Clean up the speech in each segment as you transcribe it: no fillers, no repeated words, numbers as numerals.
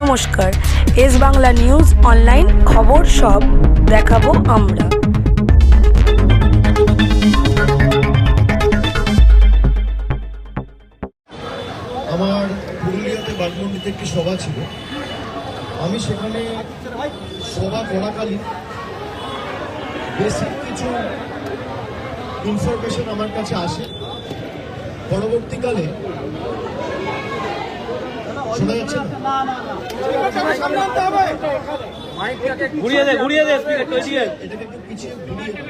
নমস্কার, S Bangla news online খবর সব দেখাবো আমরা। আমার পুরুলিয়াতে বাগমন্ডিতে একটি সভা ছিল। আমি সেখানে সভা চলাকালীন বেসিক কিছু ইনফরমেশন আমার কাছে আসে। পরবর্তীকালে শোনা যাচ্ছে না? এটাকে একটু পিছিয়ে ঘুরিয়ে দাও।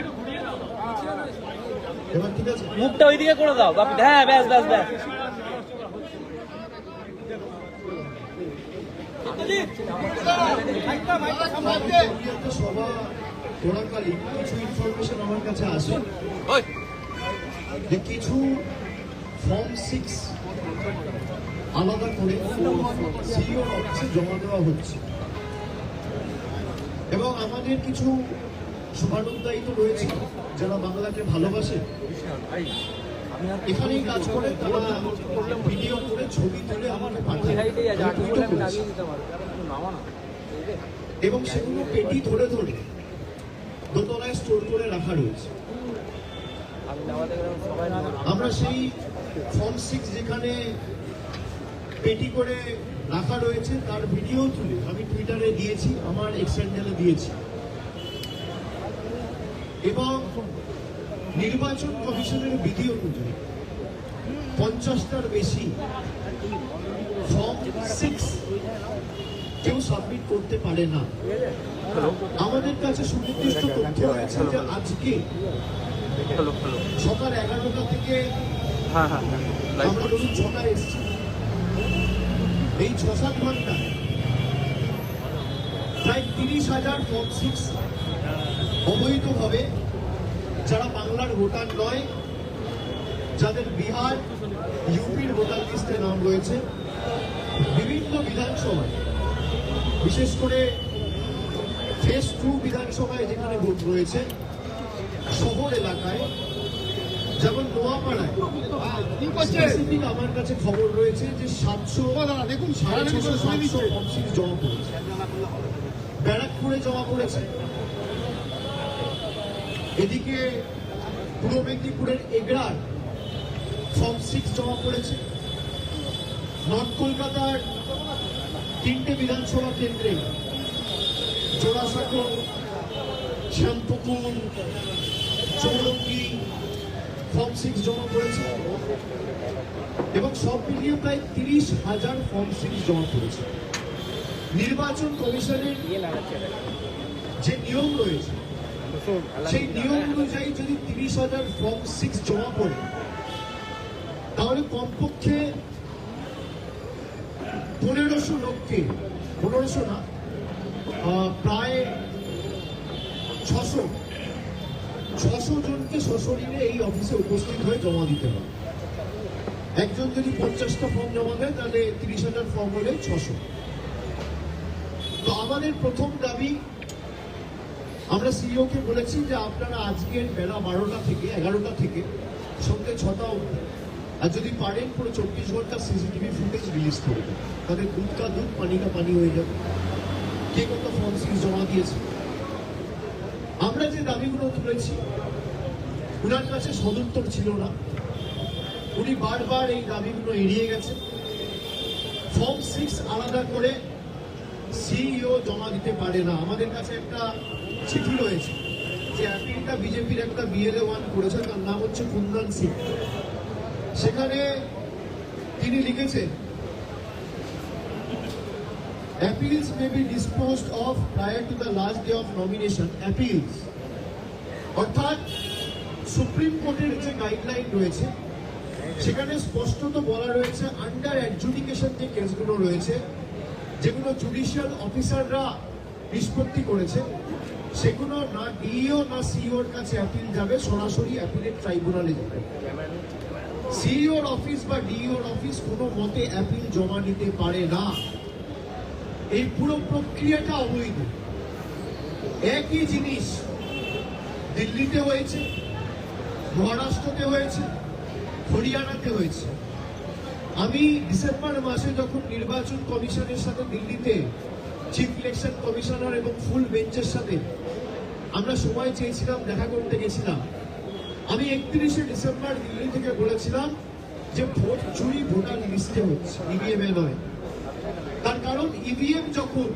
এবার ঠিক আছে? মুখটা ওইদিকে করে দাও। হ্যাঁ, ব্যাস ব্যাস ব্যাস। সভা চলাকালীন কিছু ইনফরমেশন আমার কাছে আসে যে কিছু ফর্ম 6 আলাদা করে সিইও অফিসে জমা দেওয়া হচ্ছে এবং আমাদের কিছু শুভানুদ্দায়িত রয়েছে যারা বাংলাকে ভালোবাসে, এখানেই কাজ করে, তারা ভিডিও করে ছবি তুলে আমাকে পাঠিয়ে এবং সেগুলো পেটি ধরে ধরে দোতলায় স্টোর করে রাখা রয়েছে। আমরা সেই ফর্ম 6 যেখানে পেটি করে রাখা রয়েছে তার ভিডিও তুলে আমি টুইটারে দিয়েছি, আমার এক্স হ্যান্ডেলে দিয়েছি এবং নির্বাচন কমিশনের বিধি অনুযায়ী 50টার বেশি ফর্ম 6 কেউ সাবমিট করতে পারে না। আমাদের কাছে সুনির্দিষ্ট তথ্য রয়েছে যে আজকে সকাল 11টা থেকে আমরা ধরুন 6টায় এসেছি, এই 6-7 ঘন্টায় প্রায় 30,000 ফর্ম 6 অবৈধভাবে, যারা বাংলার ভোটার নয়, যাদের বিহার ইউপির ভোটার লিস্টে নাম রয়েছে, বিভিন্ন বিধানসভায় বিশেষ করে ফেজ 2 বিধানসভায় যেখানে ভোট রয়েছে, শহর এলাকায় যেমন নোয়াপাড়ায় স্পেসিফিক আমার কাছে খবর রয়েছে যে 700 ফর্ম 6 জমা পড়েছে। ব্যারাকপুরে জমা পড়েছে, এদিকে পূর্ব মেদিনীপুরের এগরার ফর্ম 6 জমা পড়েছে। নর্থ কলকাতার 3টে বিধানসভা কেন্দ্রে জোড়াসাঁকো, শ্যামপুকুর, চৌরঙ্গি ফর্ম 6 জমা পড়েছে এবং সব মিলিয়ে প্রায় 30,000 ফর্ম 6 জমা পড়েছে। নির্বাচন কমিশনের যে নিয়ম রয়েছে সেই নিয়ম অনুযায়ী যদি 30,000 ফর্ম 6 জমা পড়ে তাহলে কমপক্ষে 1500 লোককে, 1500 না, প্রায় 600 জনকে সশরীরে এই অফিসে উপস্থিত হয়ে জমা দিতে হবে। একজন যদি 50টা ফর্ম জমা দেয় তাহলে 30,000 ফর্ম হলে 600। তো আমাদের প্রথম দাবি, আমরা সিইও কে বলেছি যে আপনারা আজকের বেলা 12টা থেকে 11টা থেকে সন্ধ্যে 6টা অবধি, আর যদি পারেন পুরো 24 ঘন্টা সিসিটিভি ফুটেজ রিলিজ করবেন, তাদের দুধ কা দুধ পানি কা পানি হয়ে যাবে কে কত ফর্ম 6 জমা দিয়েছে। আমরা যে দাবিগুলো তুলেছি উনার কাছে সদুত্তর ছিল না, উনি বারবার এই দাবিগুলো এড়িয়ে গেছে। ফর্ম 6 আলাদা করে সিইও জমা দিতে পারে না। আমাদের কাছে একটা চিঠি রয়েছে যে অ্যাপিলটা বিজেপির একটা বিএলএ 1 করেছে, তার নাম হচ্ছে কুন্দন সিং। সেখানে তিনি লিখেছেন appeals may be disposed of prior to the last day of nomination. appeals অর্থাৎ সুপ্রিম কোর্টের যে গাইডলাইন রয়েছে সেখানে স্পষ্টত বলা রয়েছে আন্ডার অ্যাডজুডিকেশন যে কেসগুলো রয়েছে, যেগুলো জুডিশিয়াল অফিসাররা নিষ্পত্তি করেছে, সেগুলো না ডিইও না সিইওর কাছে অ্যাপিল যাবে, সরাসরি অ্যাপিলেট ট্রাইব্যুনালে যাবে। সিইওর অফিস বা ডিইওর অফিস কোনো মতে অ্যাপিল জমা নিতে পারে না। এই পুরো প্রক্রিয়াটা অবৈধ। একই জিনিস দিল্লিতে হয়েছে, মহারাষ্ট্রতে হয়েছে, হরিয়ানাতে হয়েছে। আমি ডিসেম্বর মাসে যখন নির্বাচন কমিশনের সাথে দিল্লিতে চিফ ইলেকশন কমিশনার এবং ফুল বেঞ্চের সাথে আমরা সময় চেয়েছিলাম, দেখা করতে গেছিলাম, আমি 31শে ডিসেম্বর দিল্লি থেকে বলেছিলাম যে ভোট চুরি ভোটার লিস্টে হচ্ছে, ইভিএম এ নয়। তার কারণ ইভিএম যখন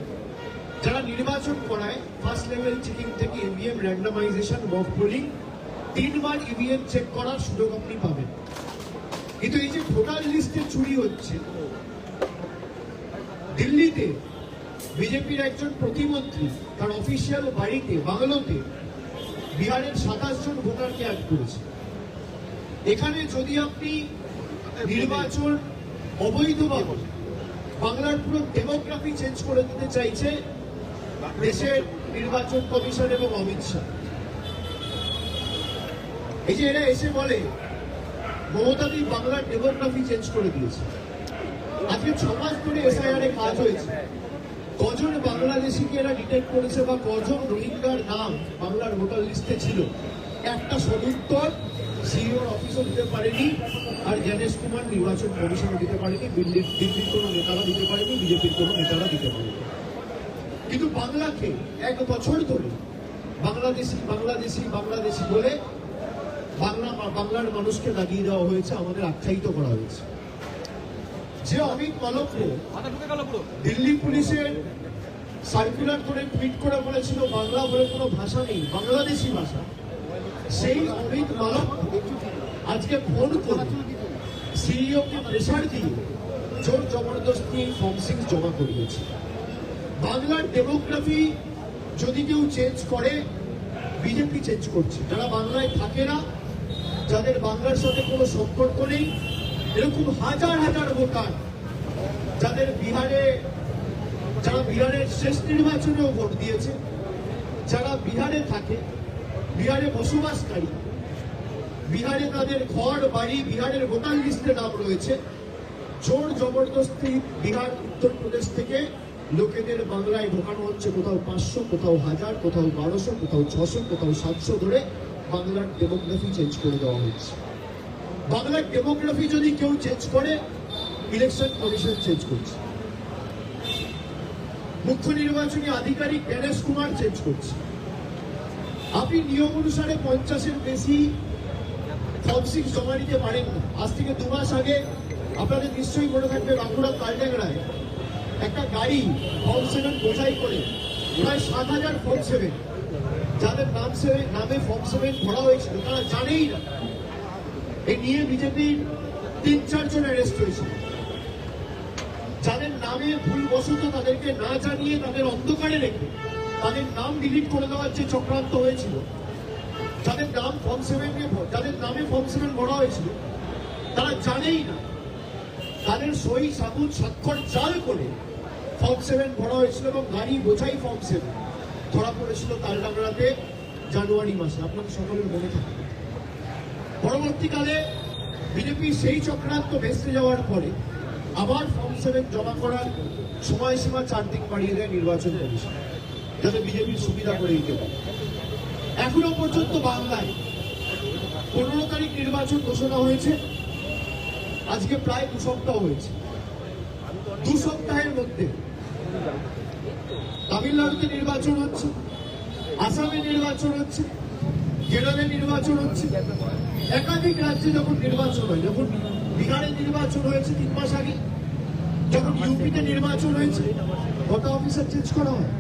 যারা নির্বাচন করায় ফার্স্ট লেভেল চেকিং থেকে ইভিএম র্যান্ডামাইজেশন মক পোলিং 3 বার ইভিএম চেক করার সুযোগ আপনি পাবেন। কিন্তু এই যে ভোটার লিস্টে চুরি হচ্ছে, দিল্লিতে বিজেপির একজন প্রতিমন্ত্রী তার অফিসিয়াল বাড়িতে বাংলোতে বিহারের 27 জন ভোটারকে অ্যাড করেছে। এখানে যদি আপনি নির্বাচন অবৈধভাবে বাংলার পুরো ডেমোগ্রাফি চেঞ্জ করে দিতে চাইছে দেশের নির্বাচন কমিশন এবং অমিত শাহ। এই যে এরা এসে বলে মমতাদি বাংলার ডেমোগ্রাফি চেঞ্জ করে দিয়েছে। আজকে 6 মাস ধরে এসআইআর এ কাজ হয়েছে, কজন বাংলাদেশিকে এরা ডিটেক্ট করেছে বা কজন রোহিঙ্গার নাম বাংলার ভোটার লিস্টে ছিল, একটা সদুত্তর সিইওর অফিসও দিতে পারেনি, আর জ্ঞানেশ কুমার নির্বাচন কমিশনও দিতে পারেনি, দিল্লির কোনো নেতারা দিতে পারেনি, বিজেপির কোনো নেতারা দিতে পারেনি। কিন্তু বাংলাকে 1 বছর ধরে বাংলাদেশি বাংলাদেশি বাংলাদেশি বলে বাংলার মানুষকে দাগিয়ে দেওয়া হয়েছে, আমাদের আখ্যায়িত করা হয়েছে। যে অমিত মালব্য দিল্লি পুলিশের সার্কুলার করে টুইট করে বলেছিল বাংলা বলে কোনো ভাষা নেই, বাংলাদেশি ভাষা, সেই অমিত মালব্য আজকে ফোন করে সিইও কে প্রেসার দিয়ে জোর জবরদস্তি ফর্ম 6 জমা করিয়েছে। বাংলার ডেমোগ্রাফি যদি কেউ চেঞ্জ করে, বিজেপি চেঞ্জ করছে। যারা বাংলায় থাকে না, যাদের বাংলার সাথে কোনো সম্পর্ক নেই, এরকম হাজার হাজার ভোটার যারা বিহারের শেষ নির্বাচনেও ভোট দিয়েছে, যারা বিহারে থাকে, বিহারে বসবাসকারী, বিহারে তাদের ঘর বাড়ি বিহারের ভোটার লিস্টে নাম রয়েছে, জোর জবরদস্তি বিহার উত্তরপ্রদেশ থেকে লোকেদের বাংলায় ঢোকানো হচ্ছে। কোথাও 500, কোথাও 1000, কোথাও 1200, কোথাও 600, কোথাও 700 ধরে বাংলার ডেমোগ্রাফি চেঞ্জ করে দেওয়া হচ্ছে। বাংলার ডেমোগ্রাফি যদি কেউ চেঞ্জ করে, ইলেকশন কমিশন চেঞ্জ করছে, মুখ্য নির্বাচনী আধিকারিক জ্ঞানেশ কুমার চেঞ্জ করছে। আপনি নিয়ম অনুসারে 50-এর বেশি ফর্ম 6 জমা দিতে পারেন না। আজ থেকে 2 মাস আগে আপনাদের নিশ্চয়ই মনে থাকবে, বাঁকুড়ার কালডাংরায় একটা গাড়ি ফর্ম 7 বোঝাই করে প্রায় 7000 ফর্ম 7, যাদের নামে ফর্ম 7 ভরা হয়েছিল, তারা জানেই না। এই নিয়ে বিজেপির 3-4 জন অ্যারেস্ট হয়েছিল। যাদের নামে ভুলবশত তাদেরকে না জানিয়ে তাদের অন্ধকারে রেখে তাদের নাম ডিলিট করে দেওয়ার যে চক্রান্ত হয়েছিল, যাদের নাম ফর্ম 7 যাদের নামে ফর্ম 7 ভরা হয়েছিল, তারা জানেই না তাদের সই সাবুত স্বাক্ষর জাল করে ফর্ম 7 ভরা হয়েছিল এবং গাড়ি বোঝাই ফর্ম 7 ধরা পড়েছিল তালডাংরাতে জানুয়ারি মাসে। আপনাদের সকলের মনে থাকে। পরবর্তীকালে বিজেপি সেই চক্রান্ত ভেস্তে যাওয়ার পরে আবার ফর্ম 7 জমা করার সময়সীমা 4 দিন বাড়িয়ে দেয় নির্বাচন কমিশন, যাতে বিজেপির সুবিধা করে দিতে পারে। এখনো পর্যন্ত বাংলায় 15 তারিখ নির্বাচন ঘোষণা হয়েছে, আজকে প্রায় 2 সপ্তাহ হয়েছে। 2 সপ্তাহের মধ্যে তামিলনাড়ুতে নির্বাচন হচ্ছে, আসামে নির্বাচন হচ্ছে, কেরলে নির্বাচন হচ্ছে, একাধিক রাজ্যে যখন নির্বাচন হয়, যখন বিহারে নির্বাচন হয়েছে 3 মাস আগে, যখন ইউপিতে নির্বাচন হয়েছে, কটা অফিসার চেঞ্জ করা হয়?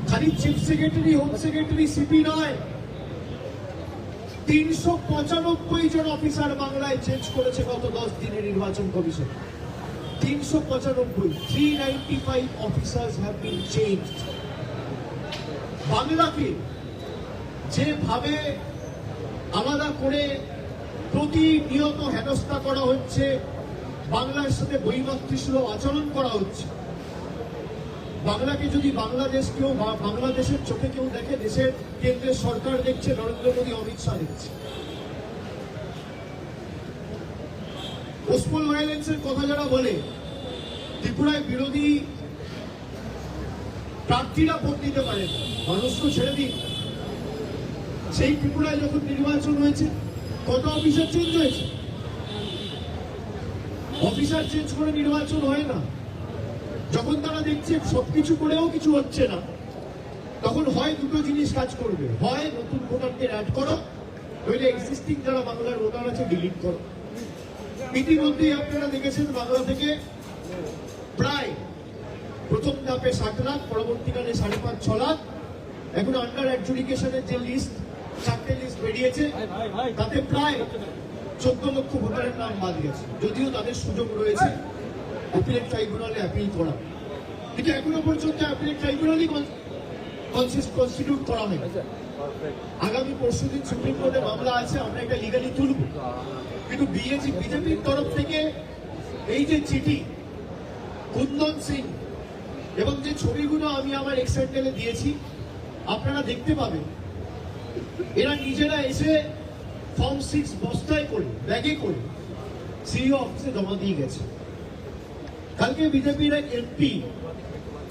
খালি chief secretary, home secretary, CP নয়, 395 জন অফিসার বাংলায় চেঞ্জ করেছে গত 10 দিনে নির্বাচন commission. 395 officers have been changed. বাংলাকে যেভাবে আলাদা করে প্রতিনিয়ত হেনস্থা করা হচ্ছে, বাংলার সাথে বৈমাতৃসুলভ আচরণ করা হচ্ছে, বাংলাকে যদি বাংলাদেশ কেউ বাংলাদেশের চোখে কেউ দেখে, দেশের কেন্দ্রের সরকার দেখছে, নরেন্দ্র মোদী, অমিত শাহ দেখছে। পোস্টপোল ভায়োলেন্সের কথা যারা বলে, ত্রিপুরায় বিরোধী প্রার্থীরা ভোট দিতে পারেন, মানুষ তো ছেড়ে দিন। সেই ত্রিপুরায় যখন নির্বাচন হয়েছে, কত অফিসার চেঞ্জ হয়েছে? অফিসার চেঞ্জ করে নির্বাচন হয় না। যখন তারা দেখছে সবকিছু করেও কিছু হচ্ছে না, তখন হয় দুটো জিনিস কাজ করবে, হয় নতুন ভোটারদের অ্যাড করো, নইলে এক্সিস্টিং যারা বাংলার ভোটার আছে ডিলিট করো। ইতিমধ্যেই আপনারা দেখেছেন বাংলা থেকে প্রায় প্রথম ধাপে 7 লাখ, পরবর্তীকালে 5.5-6 লাখ। এখন আন্ডার অ্যাডজুডিকেশনের যে লিস্ট, 4টে লিস্ট বেরিয়েছে, তাতে প্রায় 14 লক্ষ ভোটারের নাম বাদ গেছে। যদিও তাদের সুযোগ রয়েছে অ্যাপিলেট ট্রাইব্যুনালে অ্যাপিল করা, কিন্তু এখনো পর্যন্ত অ্যাপিলেট ট্রাইব্যুনালই কনস্টিটিউট করা হয়নি। আগামী পরশুদিন সুপ্রিম কোর্টে মামলা আছে, আমরা এটা লিগালি তুলব। কিন্তু বিজেপির তরফ থেকে এই যে চিঠি কুন্দন সিং এবং যে ছবিগুলো আমি আমার এক্স হ্যান্ডেলে দিয়েছি, আপনারা দেখতে পাবেন এরা নিজেরা এসে ফর্ম 6 বস্তায় করে, ব্যাগে করে সিইও অফিসে জমা দিয়ে গেছে। কালকে বিজেপির এক এমপি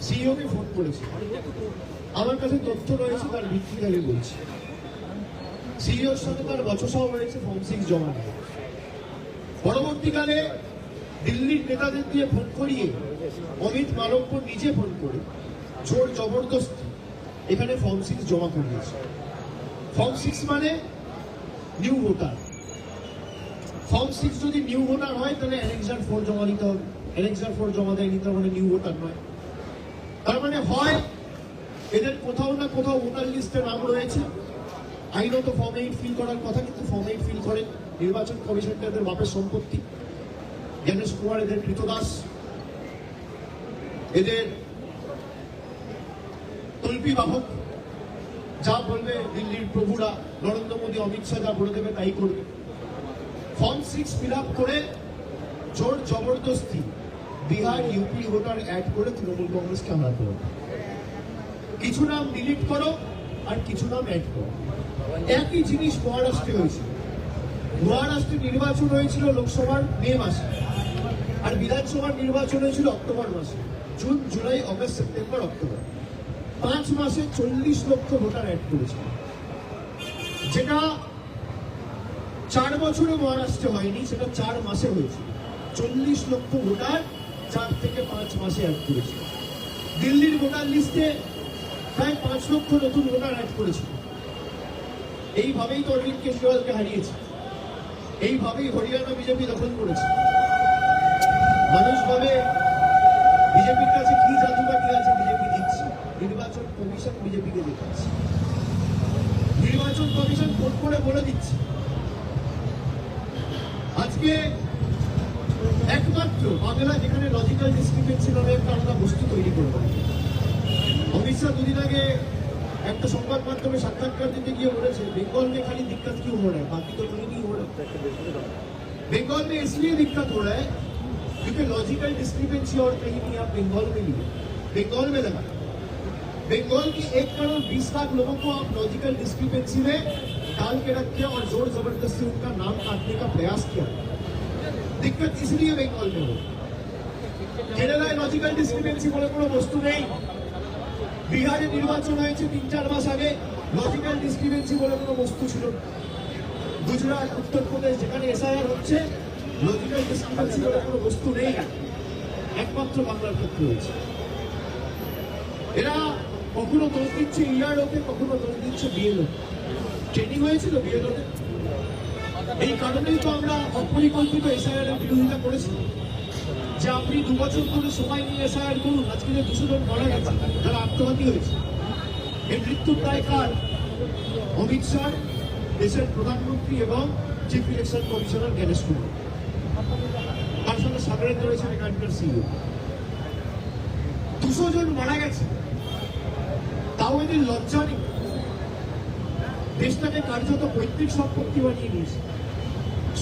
সিইও কে ফোন করেছে, আমার কাছে তথ্য রয়েছে, তার ভিত্তিতে আমি বলছি। সিইওর সাথে তার বচসাও হয়েছে ফর্ম 6 জমা নিয়ে। পরবর্তীকালে দিল্লির নেতাদের দিয়ে ফোন করিয়ে অমিত মালব্য নিজে ফোন করে জোর জবরদস্তি এখানে ফর্ম 6 জমা করিয়েছে। ফর্ম 6 মানে নিউ ভোটার। ফর্ম 6 যদি নিউ ভোটার হয় তাহলে অ্যানেক্সার 4 জমা দিতে হবে। অ্যানেক্সার 4 জমা দেয়নি, তার মানে নিউ ভোটার নয়। তার মানে হয় এদের কোথাও না কোথাও ভোটার লিস্টে নাম রয়েছে, আইনত ফর্ম 8 ফিল করার কথা, কিন্তু ফর্ম 8 ফিল করেন। নির্বাচন কমিশনটা এদের বাপের সম্পত্তি, জ্ঞানেশ কুমার এদের কৃতদাস, এদের তল্পি বাহক। যা বলবে দিল্লির প্রভুরা, নরেন্দ্র মোদী, অমিত শাহ যা বলে দেবে তাই করবে। ফর্ম 6 ফিল আপ করে জোর জবরদস্তি বিহার, ইউপি ভোটার অ্যাড করে তৃণমূল কংগ্রেসকে হারাতে হবে। কিছু নাম ডিলিট করো আর কিছু নাম অ্যাড করো। একই জিনিস মহারাষ্ট্রে হয়েছিল। মহারাষ্ট্রে নির্বাচন হয়েছিল লোকসভার মে মাসে, আর বিধানসভার নির্বাচন হয়েছিল অক্টোবর মাসে। June, July, August, September, October, 5 মাসে 40 লক্ষ ভোটার অ্যাড করেছে, যেটা 4 বছরে মহারাষ্ট্রে হয়নি, সেটা 4 মাসে হয়েছে। 40 লক্ষ ভোটার 4 থেকে 5 মাসে অ্যাড করেছে। দিল্লির ভোটার লিস্টে প্রায় 5 লক্ষ নতুন ভোটার অ্যাড করেছিল। এইভাবেই তো অরবিন্দ কেজরিওয়ালকে হারিয়েছে, এইভাবেই হরিয়ানা বিজেপি দখল করেছে। মানুষ ভাবে বিজেপির কাছে কি জাদুবাটি আছে, বিজেপি দিচ্ছে। নির্বাচন কমিশন বিজেপিকে দেখাচ্ছে, নির্বাচন কমিশন ফোন করে বলে দিচ্ছে। আজকে একমাত্র বাংলা যেখানে লজিক্যাল ডিসক্রিপেন্সি নামে একটা আমরা বস্তু তৈরি করবো। অমিত শাহ দুদিন আগে একটা সংবাদ মাধ্যমে সাক্ষাৎকার দিতে গিয়ে বলেছে बंगाल में खाली दिक्कत क्यों हो रहा है, बाकी तो कहीं नहीं हो रहा। बंगाल में इसलिए दिक्कत हो रहा है क्योंकि लॉजिकल डिस्क्रिपेंसी और कहीं नहीं, आप बंगाल में लिए, बंगाल में लगा। बंगाल की 1 करोड़ 20 लाख लोगों को आप लॉजिकल डिस्क्रिपेंसी में डाल के रखे और जोर जबरदस्ती उनका नाम काटने का प्रयास किया। दिक्कत इसलिए बंगाल में हो। केरलाয় लॉजिकल डिस्क्रिपेंसी বলে কোনো বস্তু নেই। বিহারে নির্বাচন হয়েছে 3-4 মাস আগে, লজিক্যাল ডিসক্রিপেন্সি বলে কোনো বস্তু ছিল না। গুজরাট, উত্তরপ্রদেশ যেখানে এসআইআর হচ্ছে, লজিক্যাল ডিসক্রিপেন্সি বলে কোনো বস্তু নেই, একমাত্র বাংলার ক্ষেত্রে হয়েছে। এরা কখনো দোষ দিচ্ছে ইআরওকে, কখনো দোষ দিচ্ছে বিএলও। ট্রেনিং হয়েছিল বিএলওতে, এই কারণেই তো আমরা অপরিকল্পিত এসআইআর এর বিরোধিতা করেছি, যে আপনি 2 বছর ধরে সময় নিয়ে এসআইআর করুন। আজকে যে 200 জন মারা গেছে, যারা আত্মঘাতী হয়েছে, এই মৃত্যুর দায় কার? অমিত শাহ, দেশের প্রধানমন্ত্রী এবং chief election commissioner Gyanesh Kumar. তার সঙ্গে সাগরের রয়েছেন এখানকার সিইও। 200 জন মারা গেছে, তাও এদের লজ্জা নেই। দেশটাকে কার্যত পৈতৃক সম্পত্তি বানিয়ে নিয়েছে।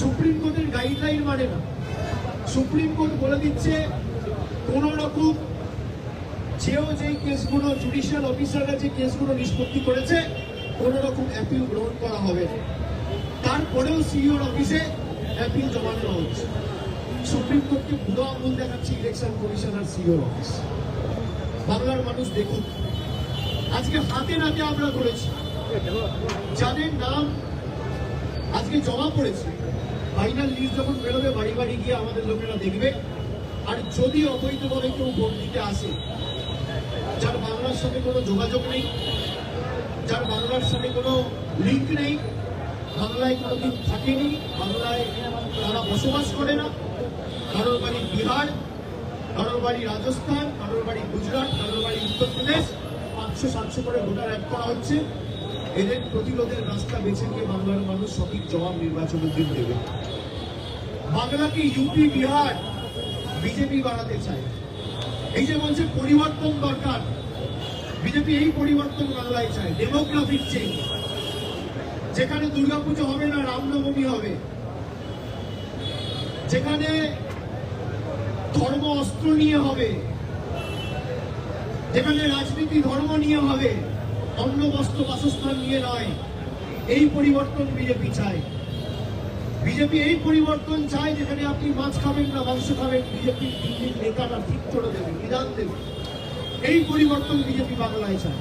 সুপ্রিম কোর্টের গাইডলাইন মানে না। সুপ্রিম কোর্ট বলে দিচ্ছে কোন রকম যেই কেসগুলো জুডিশিয়াল অফিসাররা যে কেসগুলো নিষ্পত্তি করেছে, কোন রকম অ্যাপিল গ্রহণ করা হবে না। তারপরেও সিইওর অফিসে অ্যাপিল জমা দেওয়া হচ্ছে। সুপ্রিম কোর্টকে বুড়ো আঙুল দেখাচ্ছে ইলেকশন কমিশন আর সিইওর অফিস। বাংলার মানুষ দেখুন, আজকে হাতে নাতে আমরা করেছি, যাদের নাম আজকে জমা পড়েছে ফাইনাল লিস্ট যখন বেরোবে বাড়ি বাড়ি গিয়ে আমাদের লোকেরা দেখবে। আর যদি অবৈধভাবে কেউ ভোট দিতে আসে, যার বাংলার সাথে কোনো যোগাযোগ নেই, যার বাংলার সাথে কোনো লিঙ্ক নেই, বাংলায় কোনোদিন থাকেনি, বাংলায় তারা বসবাস করে না, কারোর বাড়ি বিহার, কারোর বাড়ি রাজস্থান, কারোর বাড়ি গুজরাট, কারোর বাড়ি উত্তরপ্রদেশ, 500-700 করে ভোটার অ্যাড করা হচ্ছে। এদের প্রতিরোধের রাস্তা বেছে নিয়ে বাংলার মানুষ সঠিক জবাব নির্বাচনের দিন দেবে। বাংলাকে ইউপি বিহার বিজেপি বানাতে চায়। এই যে বলছে পরিবর্তন দরকার, বিজেপি এই পরিবর্তন বাংলায় চায়। ডেমোগ্রাফিক চেঞ্জ, যেখানে দুর্গাপুজো হবে না, রামনবমী হবে, যেখানে ধর্ম অস্ত্র নিয়ে হবে, যেখানে রাজনীতি ধর্ম নিয়ে হবে, অন্ন বস্ত্র বাসস্থান নিয়ে নয়। এই পরিবর্তন বিজেপি চায়। বিজেপি এই পরিবর্তন চায় যেখানে আপনি মাছ খাবেন না মাংস খাবেন, বিজেপি দিল্লির নেতারা ঠিক করে দেবে, বিধান দেবে। এই পরিবর্তন বিজেপি বাংলায় চায়।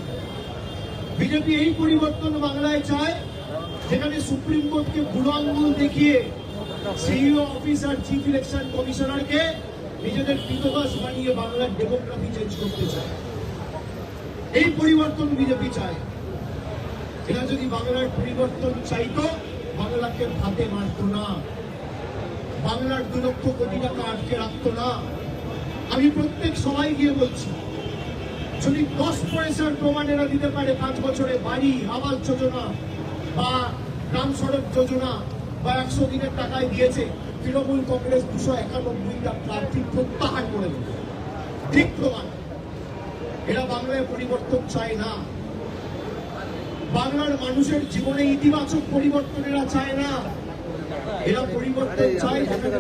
বিজেপি এই পরিবর্তন বাংলায় চায় যেখানে সুপ্রিম কোর্টকে বুড়ো আঙুল দেখিয়ে সিইও অফিস আর চিফ ইলেকশন কমিশনারকে নিজেদের কৃতদাস বানিয়ে বাংলার ডেমোগ্রাফি চেঞ্জ করতে চায়। এই পরিবর্তন বিজেপি চায়। এরা যদি বাংলার পরিবর্তন চাইতো, বাংলাকে ভাতে মারতো না, বাংলার 2 লক্ষ কোটি টাকা আটকে রাখতো না। আমি প্রত্যেক সবাই গিয়ে বলছি, যদি 10 পয়সার প্রমাণ এরা দিতে পারে 5 বছরে বাড়ি, আবাস যোজনা বা গ্রাম সড়ক যোজনা বা 100 দিনের টাকায় দিয়েছে, তৃণমূল কংগ্রেস 291টা প্রার্থী প্রত্যাহার করে দেবে। ঠিক প্রমাণ। এরা বাংলায় পরিবর্তন চায় না। বাংলার মানুষের জীবনে ইতিবাচক পরিবর্তন এরা চায় না। এরা পরিবর্তন চায় যেখানে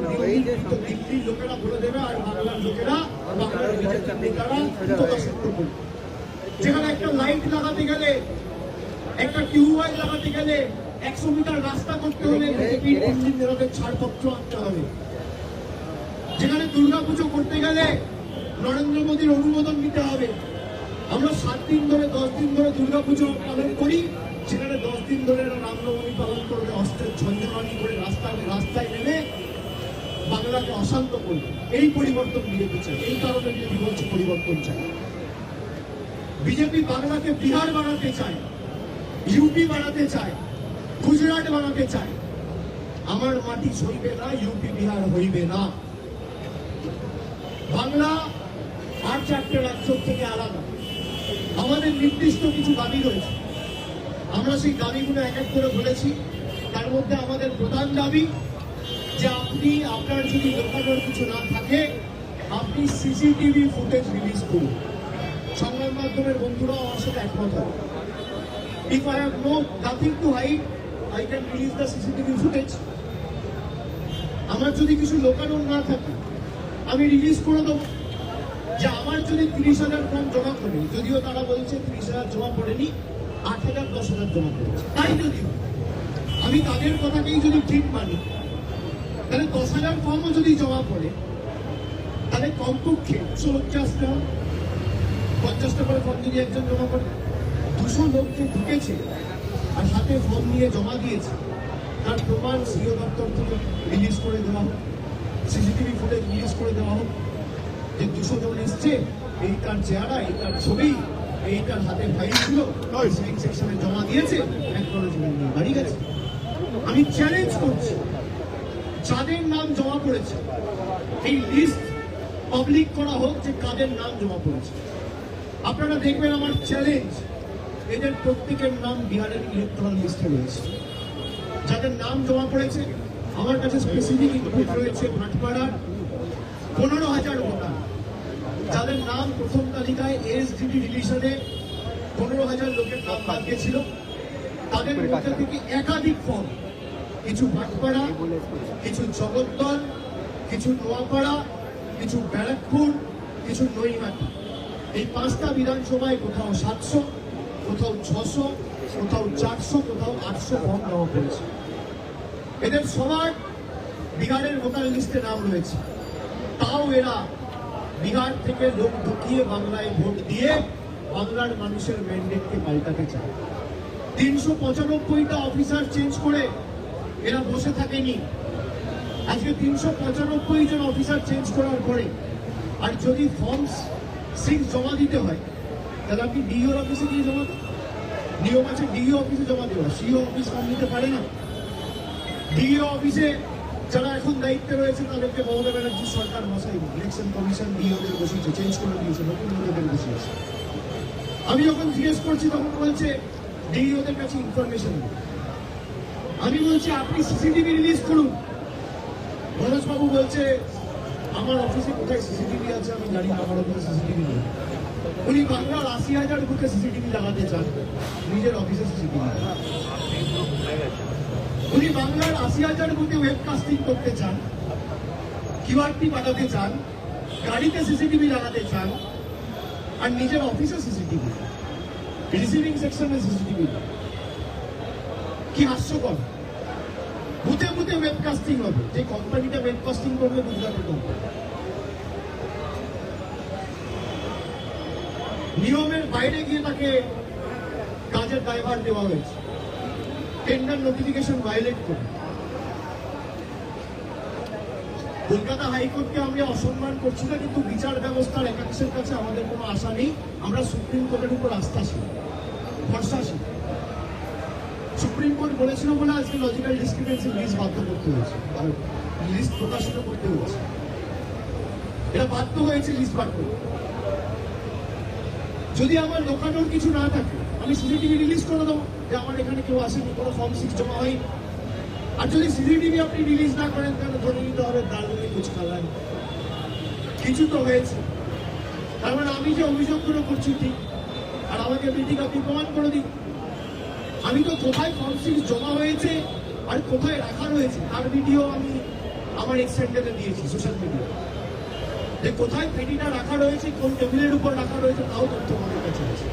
দিল্লির লোকেরা বলে দেবে আর বাংলার লোকেরা, বাংলার বিজেপি নেতারা কৃতদাসত্ব করবে। যেখানে একটা লাইট লাগাতে গেলে, একটা টিউবওয়েল লাগাতে গেলে 100 মিটার রাস্তা করতে হলে বিজেপির ইঞ্জিনিয়ারদের ছাড়পত্র আনতে হবে। যেখানে দুর্গাপুজো করতে গেলে নরেন্দ্র মোদীর অনুমোদন নিতে হবে। আমরা 7 দিন ধরে 10 দিন ধরে দুর্গাপুজো পালন করি, সেখানে 10 দিন ধরে রামনবমী পালন করবে, অস্ত্রের ঝঞ্ঝানি করে রাস্তায় নেমে বাংলাকে অশান্ত করবে। এই পরিবর্তন বিজেপি চায়। এই কারণে বিজেপি বলছে পরিবর্তন চায়। বিজেপি বাংলাকে বিহার বানাতে চায়, ইউপি বানাতে চায়, গুজরাট বানাতে চায়। আমার মাটি সইবে না, ইউপি বিহার হইবে না। বাংলা আর 4টে রাজ্য থেকে আলাদা। আমাদের নির্দিষ্ট কিছু দাবি রয়েছে, আমরা সেই দাবিগুলো এক এক করে বলেছি। তার মধ্যে আমাদের প্রধান দাবি যে আপনি, আপনার যদি লোকানোর কিছু না থাকে, আপনি সিসিটিভি ফুটেজ রিলিজ করুন। সংবাদ মাধ্যমের বন্ধুরা আমার সাথে একমত হবে। If I have nothing to hide, I can release the CCTV footage. আমার যদি কিছু লোকানোর না থাকে, আমি রিলিজ করে দেবো। যে আমার যদি 30,000 ফর্ম জমা করে, যদিও তারা বলছে 30,000 জমা পড়েনি, 8,000 10,000 জমা পড়েছে, তাই যদি আমি তাদের কথাকেই যদি ঠিক মানি, তাহলে 10,000 ফর্মও যদি জমা পড়ে, তাহলে কমপক্ষে 250টা 50টা করে ফর্ম যদি একজন জমা করে, 200 লোক যে ঢুকেছে আর হাতে ফর্ম নিয়ে জমা দিয়েছে, তার প্রমাণ সিও দপ্তর থেকে রিলিজ করে দেওয়া হোক, সিসিটিভি ফুটেজ রিলিজ করে দেওয়া হোক। যে 200 জন এসছে, এই তার চেহারা, এই তার ছবি, এই তার হাতে ফাইল ছিল, সিভিক সেকশনে জমা দিয়েছে, অ্যাকনোলেজমেন্ট নিয়ে বাড়ি গেছে। আমি চ্যালেঞ্জ করছি, যাদের নাম জমা পড়েছে এই লিস্ট পাবলিক করা হোক, যে কাদের নাম জমা পড়েছে। আপনারা দেখবেন, আমার চ্যালেঞ্জ, এদের প্রত্যেকের নাম বিহারের ইলেকট্রাল লিস্টে রয়েছে। যাদের নাম জমা পড়েছে, আমার কাছে স্পেসিফিক ইনপুট রয়েছে ভাটপাড়ার 15,000 ভোটার, যাদের নাম প্রথম তালিকায় এসডিডি ডিভিশনে 15,000 লোকের নাম বাদ গেছিল। তাদের মধ্যে থেকে একাধিক ফর্ম, কিছু ভাটপাড়া, কিছু জগদ্দল, কিছু নোয়াপাড়া, কিছু ব্যারাকপুর, কিছু নৈহাটি, এই 5টা বিধানসভায় কোথাও 700, কোথাও 600, কোথাও 400, কোথাও 800 ফর্ম জমা পড়েছে। এদের সবার বিহারের ভোটার লিস্টে নাম রয়েছে। তাও এরা বিহার থেকে লোক ঢুকিয়ে বাংলায় ভোট দিয়ে বাংলার মানুষের ম্যান্ডেটকে পাল্টাতে চায়। 395টা অফিসার চেঞ্জ করে এরা বসে থাকেনি। আজকে 395 জন অফিসার চেঞ্জ করার পরে আর যদি ফর্ম 6 জমা দিতে হয় তাহলে আপনি ডিও অফিসে গিয়ে জমা দেন। নিয়ম আছে ডিও অফিসে জমা দেওয়া, সিও অফিস ফর্ম নিতে পারে না। ডিও অফিসে যারা এখন দায়িত্বে রয়েছে তাদেরকে মমতা ব্যানার্জি সরকার বসায়নি, ইলেকশন কমিশন ডিওদের বসিয়েছে, চেঞ্জ করে দিয়েছে, নতুন লোকেদের বসিয়েছে। আমি যখন জিজ্ঞেস করছি তখন বলছে ডিওদের কাছে ইনফরমেশন নেই। আমি বলছি আপনি সিসিটিভি রিলিজ করুন। মনোজবাবু বলছে আমার অফিসে কোথায় সিসিটিভি আছে আমি জানি না, আমার অফিসে সিসিটিভি নেই। উনি বাংলার 80,000 বুথে সিসিটিভি লাগাতে চান, নিজের অফিসে সিসিটিভি। উনি বাংলার 80,000 বুথে ওয়েবকাস্টিং করতে চান, কিউআরটি পাঠাতে চান, গাড়িতে সিসিটিভি লাগাতে চান, আর নিজের অফিসে সিসিটিভি, রিসিভিং সেকশনে সিসিটিভি। কি হাস্যকর! বুথে বুথে ওয়েবকাস্টিং হবে, যে কোম্পানিটা ওয়েবকাস্টিং করবে গুজরাটের কোম্পানি। নিয়মের বাইরে গিয়ে তাকে কাজের দায়ভার দেওয়া হয়েছে, টেন্ডার নোটিফিকেশন ভায়োলেট করে। কলকাতা হাইকোর্টকে আমরা অসম্মান করছি না, কিন্তু বিচার ব্যবস্থার একাংশের কাছে আমাদের কোনো আশা নেই। আমরা সুপ্রিম কোর্টের উপর আস্থাশীল, ভরসাশীল। সুপ্রিম কোর্ট বলেছিল বলে আজকে লজিক্যাল ডিসক্রিপেন্সি লিস্ট বাধ্য করতে হয়েছে, আর লিস্ট প্রকাশিত করতে হয়েছে। এটা বাধ্য হয়েছে লিস্ট বার করতে। যদি আমার লোকানোর কিছু না থাকে আমি সিসিটিভি রিলিজ করে দেবো যে আমার এখানে কেউ আসেনি, কোনো ফর্ম 6 জমা হয়নি। আর যদি সিসিটিভি আপনি রিলিজ না করেন তাহলে ধরে নিতে হবে দাঁড়িয়ে কুছ খালান, কিছু তো হয়েছে। তার মানে আমি যে অভিযোগগুলো করছি ঠিক, আর আমাকে মিটিং আপনি প্রমাণ করে দিন। আমি তো কোথায় ফর্ম 6 জমা হয়েছে আর কোথায় রাখা রয়েছে তার ভিডিও আমি আমার এক্সটেন্ডে দিয়েছি সোশ্যাল মিডিয়া, যে কোথায় পেটিটা রাখা রয়েছে, কোন টেবিলের উপর রাখা রয়েছে, তাও তথ্য আমাদের কাছে আছে।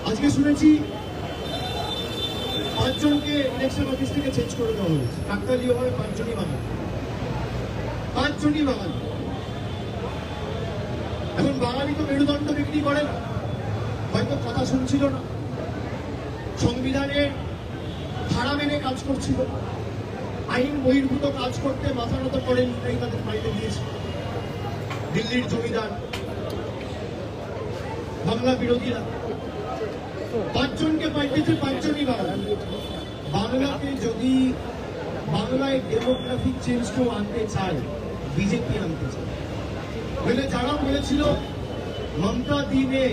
আজকে শুনেছি 5 জনকে ইলেকশন অফিস থেকে চেঞ্জ করে দেওয়া হয়েছে, কাকতালীয় ভাবে 5 জনই বাঙালি, 5 জনই বাঙালি। এখন বাঙালি তো মেরুদণ্ড বিক্রি করে না, হয়তো কথা শুনছিল না, সংবিধানের ধারা মেনে কাজ করছিল, আইন বহির্ভূত কাজ করতে মাথা নত করেনি, তাই তাদের বাইরে দিয়েছে। দিল্লির জমিদার, বাংলা বিরোধীরা 5 জনকে পাঠিয়েছে, 5 জনই বাঙালি। বাংলাকে যদি বাংলায় ডেমোগ্রাফিক চেঞ্জ কেউ আনতে চায়, বিজেপি আনতে চায়। বলে যারা বলেছিল মমতা दी ने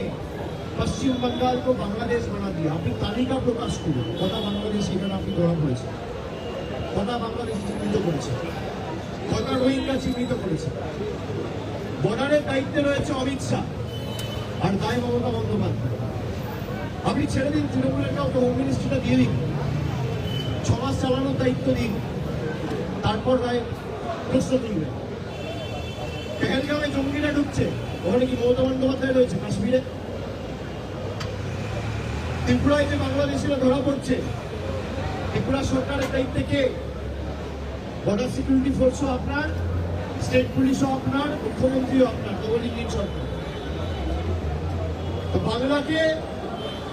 পশ্চিম বাংলাল को বাংলাদেশ বানা দিয়া, আপনি তালিকা প্রকাশ করুন কটা বাংলাদেশ এখানে আপনি ধরা পড়েছে, কটা বাংলাদেশ চিহ্নিত করেছে, কটা রোহিঙ্গা চিহ্নিত করেছে। বর্ডারের দায়িত্বে রয়েছে অমিত শাহ আর দায় মমতা বন্দ্যোপাধ্যায়। আপনি ছেড়ে দিন, তৃণমূলের কাউকে হোম মিনিস্ট্রিটা দিয়ে দিন, 6 মাস চালানোর দায়িত্ব দিন, তারপর রায় প্রশ্ন তুলবেন। পেহেলগামে জঙ্গিরা ঢুকছে, ওখানে কি মমতা বন্দ্যোপাধ্যায় রয়েছে? কাশ্মীরে ত্রিপুরায় যে বাংলাদেশিরা ধরা পড়ছে, ত্রিপুরা সরকারের দায়িত্বে কে? বর্ডার সিকিউরিটি ফোর্সও আপনার, স্টেট পুলিশও আপনার, মুখ্যমন্ত্রীও আপনার, ডবল ইঞ্জিন সরকার। তো বাংলাকে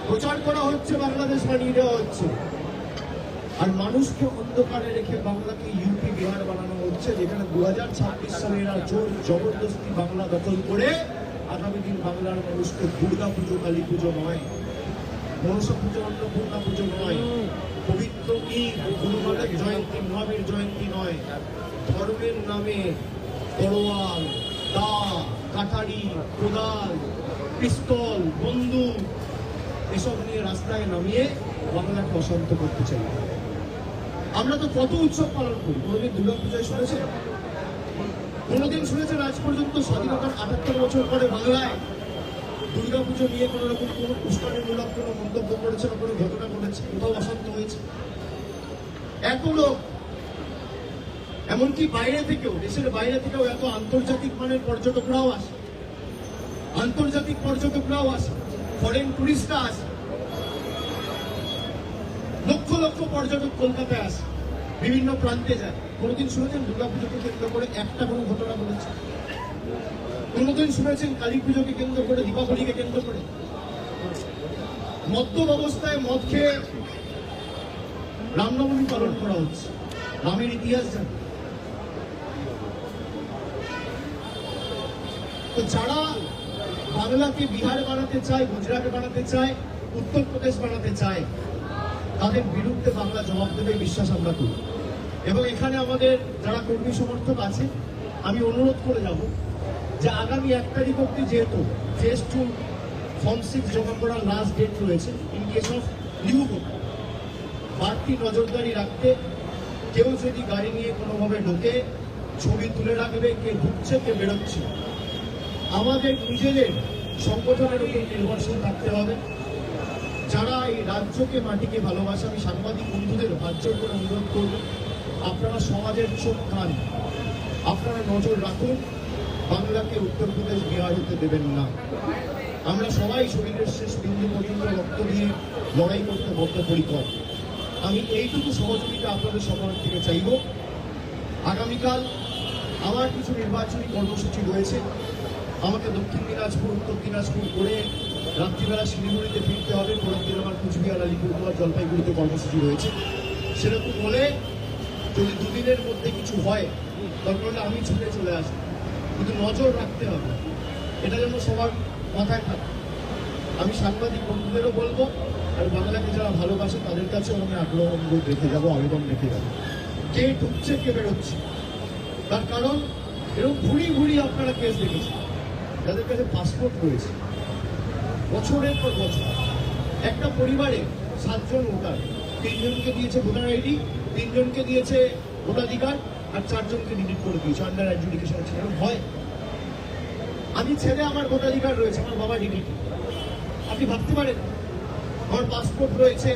প্রচার করা হচ্ছে, বাংলাদেশ বানিয়ে দেওয়া হচ্ছে, আর মানুষকে অন্ধকারে রেখে বাংলাকে ইউপি বিহার বানানো হচ্ছে, যেখানে 2026 সালে এরা জোর জবরদস্তি বাংলা দখল করে আগামী দিন বাংলার মানুষকে দুর্গা পুজো, কালী পুজো নয়, মনসা পুজো, অন্নপূর্ণা পুজো নয়, পবিত্র ঈদ, গুরু নানক জয়ন্তী, মহাবীর জয়ন্তী নয়, ধর্মের নামে তরোয়াল, দা, কাটারি, কোদাল, পিস্তল, বন্দুক এসব নিয়ে রাস্তায় নামিয়ে বাংলাকে অশান্ত করতে চাই। আমরা তো কত উৎসব পালন করি, কোনোদিন দুর্গা পূজায় শুনেছেন? কোনোদিন শুনেছেন আজ পর্যন্ত স্বাধীনতার 78 বছর পরে বাংলায় দুর্গা পুজো নিয়ে কোনো রকম কোনো উস্কানিমূলক কোনো মন্তব্য করেছে বা কোনো ঘটনা ঘটেছে, কোথাও অশান্ত হয়েছে? এত লোক, এমনকি বাইরে থেকেও, দেশের বাইরে থেকেও এত আন্তর্জাতিক মানের পর্যটকরাও আসে, আন্তর্জাতিক পর্যটকরাও আসে, ফরেন টুরিস্টরা আসে, লক্ষ লক্ষ পর্যটক কলকাতায় আসে, বিভিন্ন প্রান্তে যায়। কোনোদিন শুনেছেন দুর্গাপুজোকে কেন্দ্র করে একটা কোনো ঘটনা ঘটেছে? কোনোদিন শুনেছেন কালী পুজোকে কেন্দ্র করে, দীপাবলিকে কেন্দ্র করে? মদ্যপ অবস্থায় মদ খেয়ে রামনবমী পালন করা হচ্ছে, রামের ইতিহাস জানে, তো যারা বাংলাকে বিহার বানাতে চায়, গুজরাট বানাতে চায়, উত্তরপ্রদেশ বানাতে চায়, তাদের বিরুদ্ধে বাংলা জবাব দেবে বিশ্বাস আমরা করি। এবং এখানে আমাদের যারা কর্মী সমর্থক আছে, আমি অনুরোধ করে যাব যে আগামী 1 তারিখ অব্দি যেহেতু ফেজ 2 ফর্ম 6 জমা করার লাস্ট ডেট রয়েছে, in case of new voter বাড়তি নজরদারি রাখতে কেউ যদি গাড়ি নিয়ে কোনোভাবে ঢোকে, ছবি তুলে রাখবে কে ঢুকছে কে বেরোচ্ছে। আমাদের নিজেদের সংগঠনের উপর নির্ভরশীল থাকতে হবে। যারা এই রাজ্যকে মাটিকে ভালোবাসে, আমি সাংবাদিক বন্ধুদের হাতজোর করে অনুরোধ করব, আপনারা সমাজের চোখ কান, আপনারা নজর রাখুন, বাংলাকে উত্তরপ্রদেশ বিহার হতে দেবেন না। আমরা সবাই শরীরের শেষ বিন্দু পর্যন্ত রক্ত দিয়ে লড়াই করতে বদ্ধপরিকর। আমি এইটুকু সহযোগিতা আপনাদের সকল থেকে চাইব। আগামীকাল আমার কিছু নির্বাচনী কর্মসূচি রয়েছে। আমাকে দক্ষিণ দিনাজপুর, উত্তর দিনাজপুর করে রাত্রিবেলা শিলিগুড়িতে ফিরতে হবে। পরের দিন আমার কুচবিহার, আলিপুরদুয়ার, জলপাইগুড়িতে কর্মসূচি রয়েছে। সেরকম হলে যদি দুদিনের মধ্যে কিছু হয়, দরকার হলে আমি ছুটে চলে আসি, কিন্তু নজর রাখতে হবে, এটা যেন সবার মাথায় থাকে। আমি সাংবাদিক বন্ধুদেরও বলবো, আর বাংলাকে যারা ভালোবাসে তাদের কাছেও আমি আগ্রহ অনুরোধ রেখে যাবো, আবেদন রেখে যাবো, কে ঢুকছে কে বেরোচ্ছে। তার কারণ এরকম ঘুরি ঘুরি আপনারা কেস দেখেছেন, যাদের কাছে পাসপোর্ট রয়েছে বছরের পর বছর। একটা পরিবারে 7 জন ভোটার, 3 জনকে দিয়েছে ভোটার আইডি, 3 জনকে দিয়েছে ভোটাধিকার, আর 4 জনকে ডিলিট করে দিয়েছে আন্ডার অ্যাডজুডিকেশন ছিল। ভয়, আমি ছেলে, আমার ভোটাধিকার রয়েছে, আমার বাবা ডিলিট। আপনি ভাবতে পারেন, আমার পাসপোর্ট রয়েছে,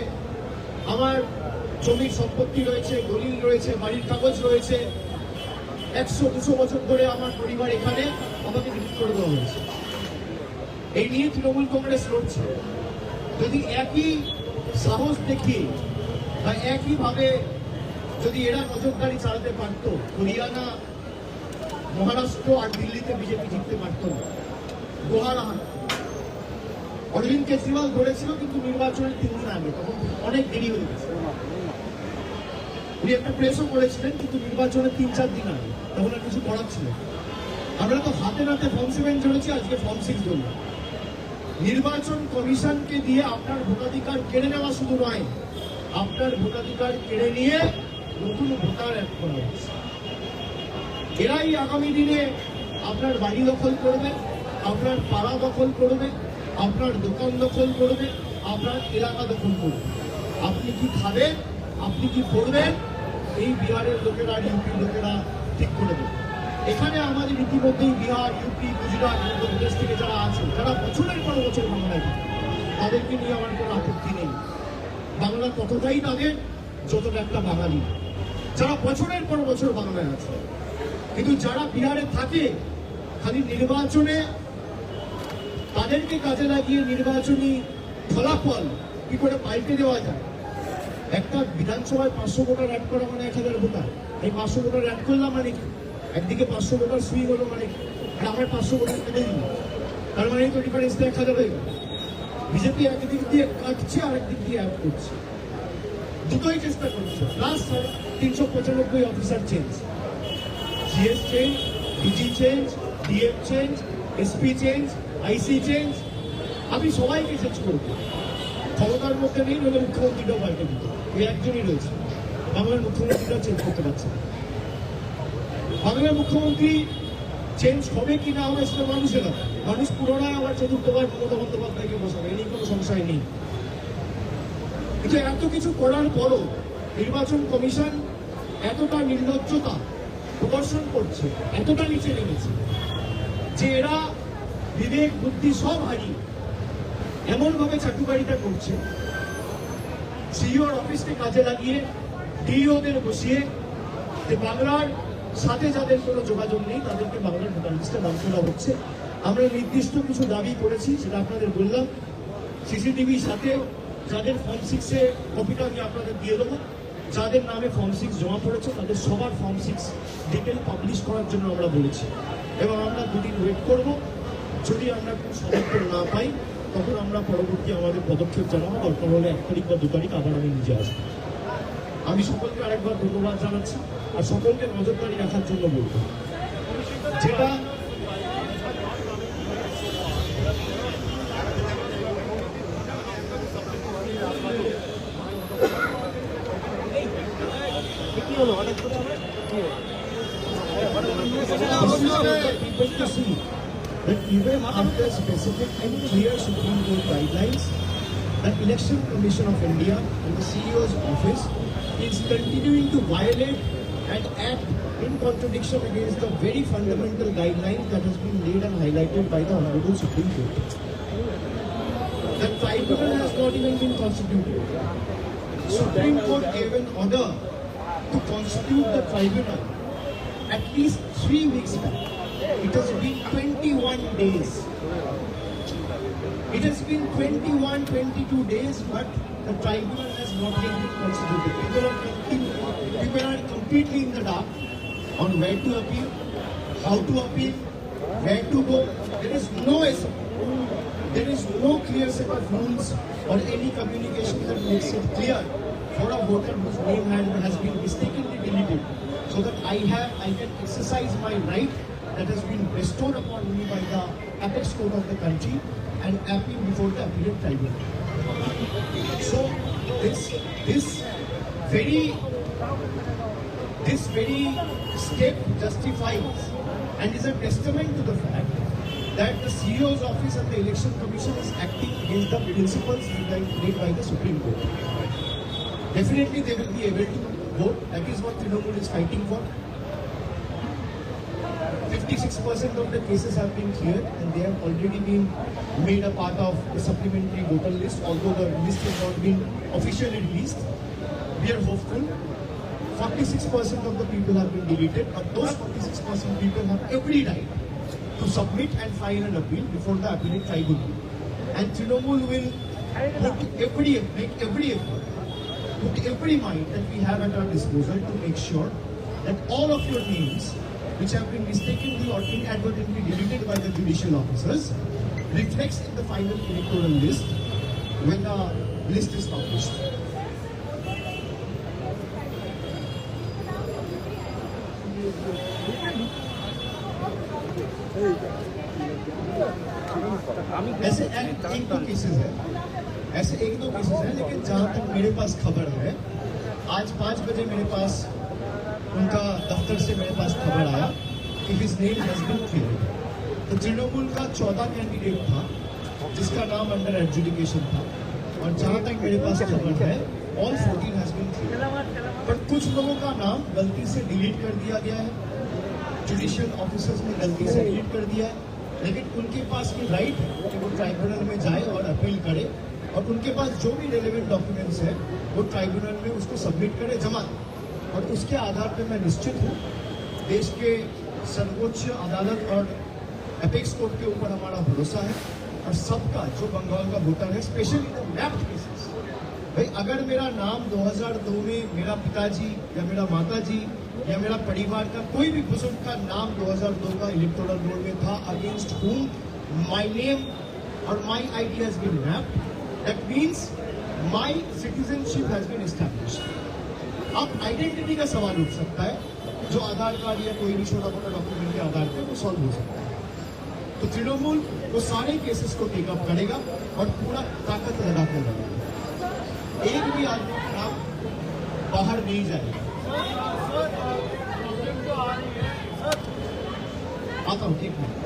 আমার জমির সম্পত্তি রয়েছে, দলিল রয়েছে, বাড়ির কাগজ রয়েছে, 100-200 বছর ধরে আমার পরিবার এখানে, আমাকে ডিলিট করে দেওয়া হয়েছে। এই নিয়ে তৃণমূল কংগ্রেস লড়ছে। যদি একই সাহস দেখিয়ে বা একইভাবে যদি এরা নজরদারি চালাতে পারত, হরিয়ানা, মহারাষ্ট্র আর দিল্লিতে বিজেপি জিততে পারত না। গোহারাহাট অরবিন্দ কেজরিওয়াল ধরেছিল, কিন্তু নির্বাচনের 3 দিন আগে, তখন অনেক দেরি হয়ে গেছে। উনি একটা প্রেসও করেছিলেন, কিন্তু নির্বাচনের 3-4 দিন আগে, তখন আর কিছু করার ছিল। আমরা তো হাতে নাতে ফর্ম 7 চলেছি, আজকে ফর্ম 6 ধরলাম। নির্বাচন কমিশনকে দিয়ে আপনার ভোটাধিকার কেড়ে নেওয়া শুধু নয়, আপনার ভোটাধিকার কেড়ে নিয়ে নতুন ভোটার অ্যাড করা হচ্ছে। এরাই আগামী দিনে আপনার বাড়ি দখল করবে, আপনার পাড়া দখল করবে, আপনার দোকান দখল করবে, আপনার এলাকা দখল করবে। আপনি কি খাবেন, আপনি কি পড়বেন, এই বিহারের লোকেরা, ইউপির লোকেরা ঠিক করে দেবে। এখানে আমাদের ইতিমধ্যেই বিহার, ইউপি, গুজরাট, মধ্যপ্রদেশ থেকে যারা আছে, যারা বছরের পর বছর বাংলায় থাকে, তাদেরকে নিয়ে আমার কোনো আপত্তি নেই। বাংলা ততটাই তাদের যতটা একটা বাঙালি, যারা বছরের পর বছর বাংলায় আছে। কিন্তু যারা বিহারে থাকে, খালি নির্বাচনে তাদেরকে কাজে লাগিয়ে নির্বাচনী ফলাফল কি করে পাল্টে দেওয়া যায়। একটা বিধানসভায় 500 ভোটার অ্যাড করা মানে 1000 ভোটার। এই 500 ভোটার অ্যাড করলাম মানে কি? একদিকে 500 ভোটার সুই হলো মানে কি? আর আমার 500 ভোটার কেটে দিল, তার মানে তো ডিফারেন্স 1000 হয়ে গেল। বিজেপি একদিক দিয়ে কাটছে, আরেক দিক দিয়ে অ্যাড করছে, দুটোই চেষ্টা করছে। Plus 395 officer change, CS change, DG change, DM change, SP change, IC change. আমি সবাইকে চেঞ্জ করবো, ক্ষমতার মধ্যে নেই, নইলে মুখ্যমন্ত্রীটাও পাল্টে দিত। ওই একজনই রয়েছে, বাংলার মুখ্যমন্ত্রীটাও চেঞ্জ করতে পারছে না। বাংলার মুখ্যমন্ত্রী চেঞ্জ হবে কি না হবে সেটা মানুষের ব্যাপার। মানুষ পুনরায় আবার চতুর্থবার মমতা বন্দ্যোপাধ্যায়কে বসাবে, এই নিয়ে কোনো সংশয় নেই। কিন্তু এত কিছু করার পরও নির্বাচন কমিশন এতটা নির্লজ্জতা প্রদর্শন করছে, এতটা নিচে নেমেছে যে এরা বিবেক বুদ্ধি সব হারিয়ে এমনভাবে চাটুকারিতা করছে। সিইওর অফিসকে কাজে লাগিয়ে, ডিইওদের বসিয়ে, যে বাংলার সাথে যাদের কোনো যোগাযোগ নেই তাদেরকে বাংলার ভোটার লিস্টে নাম তোলা হচ্ছে। আমরা নির্দিষ্ট কিছু দাবি করেছি, সেটা আপনাদের বললাম। সিসিটিভির সাথে যাদের ফর্ম 6-এ কপিটা আমি আপনাদের দিয়ে দেবো, যাদের নামে ফর্ম 6 জমা পড়েছে তাদের সবার ফর্ম 6 ডিটেল পাবলিশ করার জন্য আমরা বলেছি। এবং আমরা 2 দিন ওয়েট করব। যদি আমরা কোনো সমর্থন না পাই, তখন আমরা পরবর্তী আমাদের পদক্ষেপ জানাবো। দরকার হলে 1 তারিখ বা 2 তারিখ আবার আমি নিজে আসবো। আমি সকলকে আরেকবার ধন্যবাদ জানাচ্ছি, আর সকলকে নজরদারি রাখার জন্য বলবো। যেটা This is for the people to see that even after specific and clear Supreme Court guidelines, the Election Commission of India and the CEO's office is continuing to violate and act in contradiction against the very fundamental guidelines that has been laid and highlighted by the Honorable Supreme Court. The tribunal has not even been constituted. Supreme Court gave an order to constitute the tribunal at least 3 weeks back. It has been 21 days. It has been 21, 22 days, but the tribunal has not yet been constituted. People are completely in the dark on where to appeal, how to appeal, where to go. There is no SOP. There is no clear set of rules or any communication that makes it clear for a voter whose name has been mistakenly deleted, so that I can exercise my right that has been bestowed upon me by the apex court of the country and appeal before the appellate tribunal. So this very step justifies and is a testament to the fact that the CEO's office and the Election Commission is acting against the principles laid by the Supreme Court. Definitely they will be able to vote. That is what Trinamool is fighting for. 56% of the cases have been cleared and they have already been made a part of the supplementary voter list, although the list has not been officially released. We are hopeful. 46% of the people have been deleted, but those 46% people have every right to submit and file an appeal before the appellate tribunal. And Trinamool will make every effort, put every mind that we have at our disposal to make sure that all of your names, which have been mistakenly or inadvertently deleted by the judicial officers, reflects in the final electoral list when the list is published. ऐसे एक दो cases हैं लेकिन जहाँ तक मेरे पास खबर है, आज 5 बजे मेरे पास उनका दफ्तर से मेरे पास खबर आया कि his name has been cleared. तो तृणमूल का 14 कैंडिडेट था जिसका नाम अंडर एडजुडिकेशन था, और जहाँ तक मेरे पास खबर है ऑल 14 हैज बीन क्लियर्ड। पर कुछ लोगों का नाम गलती से डिलीट कर दिया गया है, जुडिशियल ऑफिसर्स ने गलती से डिलीट कर दिया है, लेकिन उनके पास ये राइट है कि वो ट्राइब्यूनल में जाए और अपील करे, और उनके पास जो भी रेलेवेंट डॉक्यूमेंट्स है वो ट्राइब्यूनल में उसको सबमिट करे, जमा। और उसके आधार पर मैं निश्चित हूँ देश के सर्वोच्च अदालत और एपेक्स कोर्ट के ऊपर हमारा भरोसा है, और सबका जो बंगाल का वोटर है, स्पेशली द मैप्ड केसेस। भाई अगर मेरा नाम 2002 में मेरा पिताजी या मेरा माताजी या मेरा परिवार का कोई भी बुजुर्ग का नाम 2002 का इलेक्टोरल रोल में था, against whom my name or my ID has been mapped, that means my citizenship has been established. अब आइडेंटिटी का सवाल उठ सकता है, जो आधार कार्ड या कोई भी छोटा मोटा डॉक्यूमेंट के आधार पर वो सॉल्व हो सकता है। तो तृणमूल वो सारे केसेस को टेकअप करेगा और पूरा ताकत लगा कर रहेगा। एक भी आदमी का नाम बाहर नहीं जाएगा। आता हूँ, एक मिनट।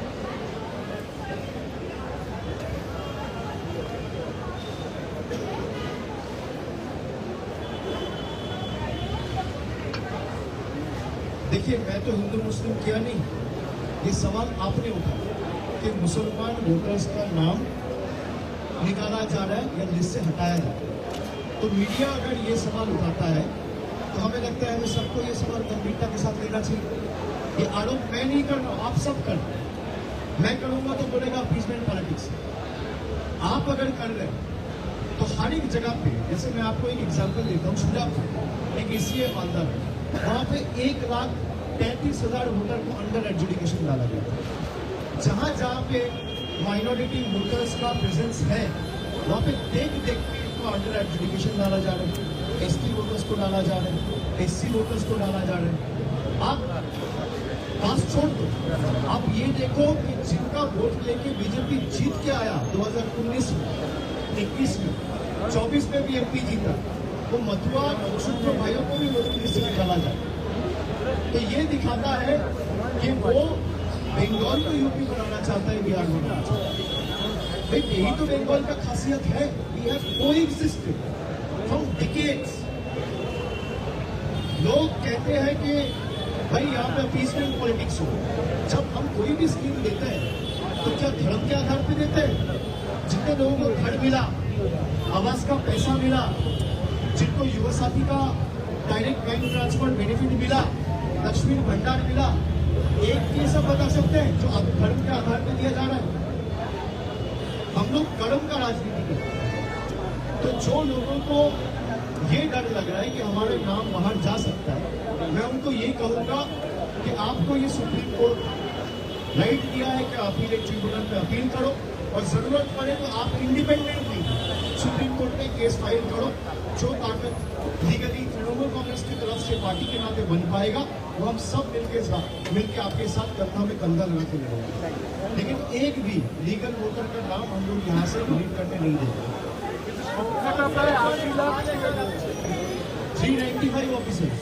देखिए, मैं तो हिंदू मुस्लिम किया नहीं, ये सवाल आपने उठाया कि मुसलमान वोटर्स का नाम निकाला जा रहा है या लिस्ट से हटाया जा रहा है। तो मीडिया अगर ये सवाल उठाता है तो हमें लगता है हमें सबको ये सवाल गंभीरता के साथ लेना चाहिए। ये आरोप मैं नहीं कर रहा हूँ, आप सब कर रहे हैं। मैं करूंगा तो बोलेगा अपीजमेंट पॉलिटिक्स। आप अगर कर रहे हैं तो हर एक जगह पे, जैसे मैं आपको एक एग्जाम्पल देता हूँ, शुजापुर एक ECA मालदा में, वहाँ पे 1,33,000 वोटर को अंडर एडजुडिकेशन डाला गया था। जहाँ पे माइनॉरिटी वोटर्स का प्रेजेंस है, वहाँ पे देख के इनको अंडर एडजुडिकेशन डाला जा रहा है। ST वोटर्स को डाला जा रहा है, SC वोटर्स को डाला जा रहा है। आप पास छोड़ दो, आप ये देखो कि जिनका वोट लेके बीजेपी जीत के आया 2019 में, 21 में, 24 में भी MP जीता, वो मथुरा नौशुद्र भाइयों को भी वोटर लिस्ट से निकाला जाए। तो ये दिखाता है कि वो बंगाल को यूपी बनाना चाहता है, बिहार बनाना चाहता है। भाई यही तो बंगाल का खासियत है, वी हैव कोएग्जिस्टेड फ्रॉम डिकेड्स। लोग कहते हैं कि भाई यहाँ पे अपीसमेंट पॉलिटिक्स हो। जब हम कोई भी स्कीम देते हैं तो क्या धर्म के आधार पे देते हैं? जितने लोगों को घर मिला, आवास का पैसा मिला, जिनको युवा साथी का डायरेक्ट बैंक ट्रांसफर बेनिफिट मिला, लक्ष्मी भंडार मिला, एक ये सब बता सकते हैं जो धर्म के आधार पर दिया जा रहा है? हम लोग कर्म का राजनीति करते हैं। तो जो लोगों को ये डर लग रहा है कि हमारा नाम बाहर जा सकता है, मैं उनको ये कहूंगा कि आपको ये सुप्रीम कोर्ट राइट दिया है कि अपीलेट ट्रिब्यूनल पे अपील करो, और जरूरत पड़े तो आप इंडिपेंडेंटली सुप्रीम कोर्ट में केस फाइल करो। जो ताकत लीगली तृणमूल कांग्रेस की तरफ से पार्टी के नाते बन पाएगा वो हम सब मिलकर आपके साथ कंधा में कंधा लगा के लड़ेंगे। लेकिन एक भी लीगल वोटर का नाम हम लोग यहाँ से डिलीट करने नहीं देंगे। 395 ऑफिसर्स,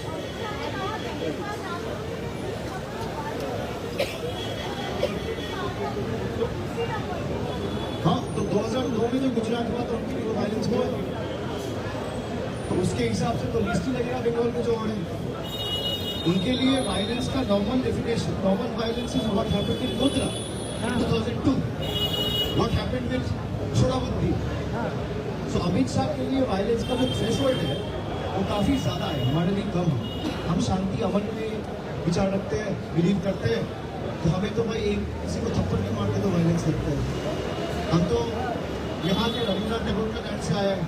हाँ, तो 2009 में जो गुजरात हुआ तो उनके लिए वायलेंस हुआ, तो उसके हिसाब से तो लिस्ट ही लगेगा बंगाल में जो है। उनके लिए वायलेंस का normal definition, normal violence is what happened in Godhra in 2002, what happened with छोड़ाबंदी। सो अमित शाह के लिए वायलेंस का जो थ्रेशोल्ड है वो काफी ज्यादा है, हमारे लिए कम है। हम शांति अमन में विचार रखते हैं, बिलीव करते हैं, तो हमें तो भाई एक किसी को थप्पड़ के मारते तो वायलेंस लगता है। हम तो यहाँ के रविन्द्रनाथ टैगोर का लैंड से आया है,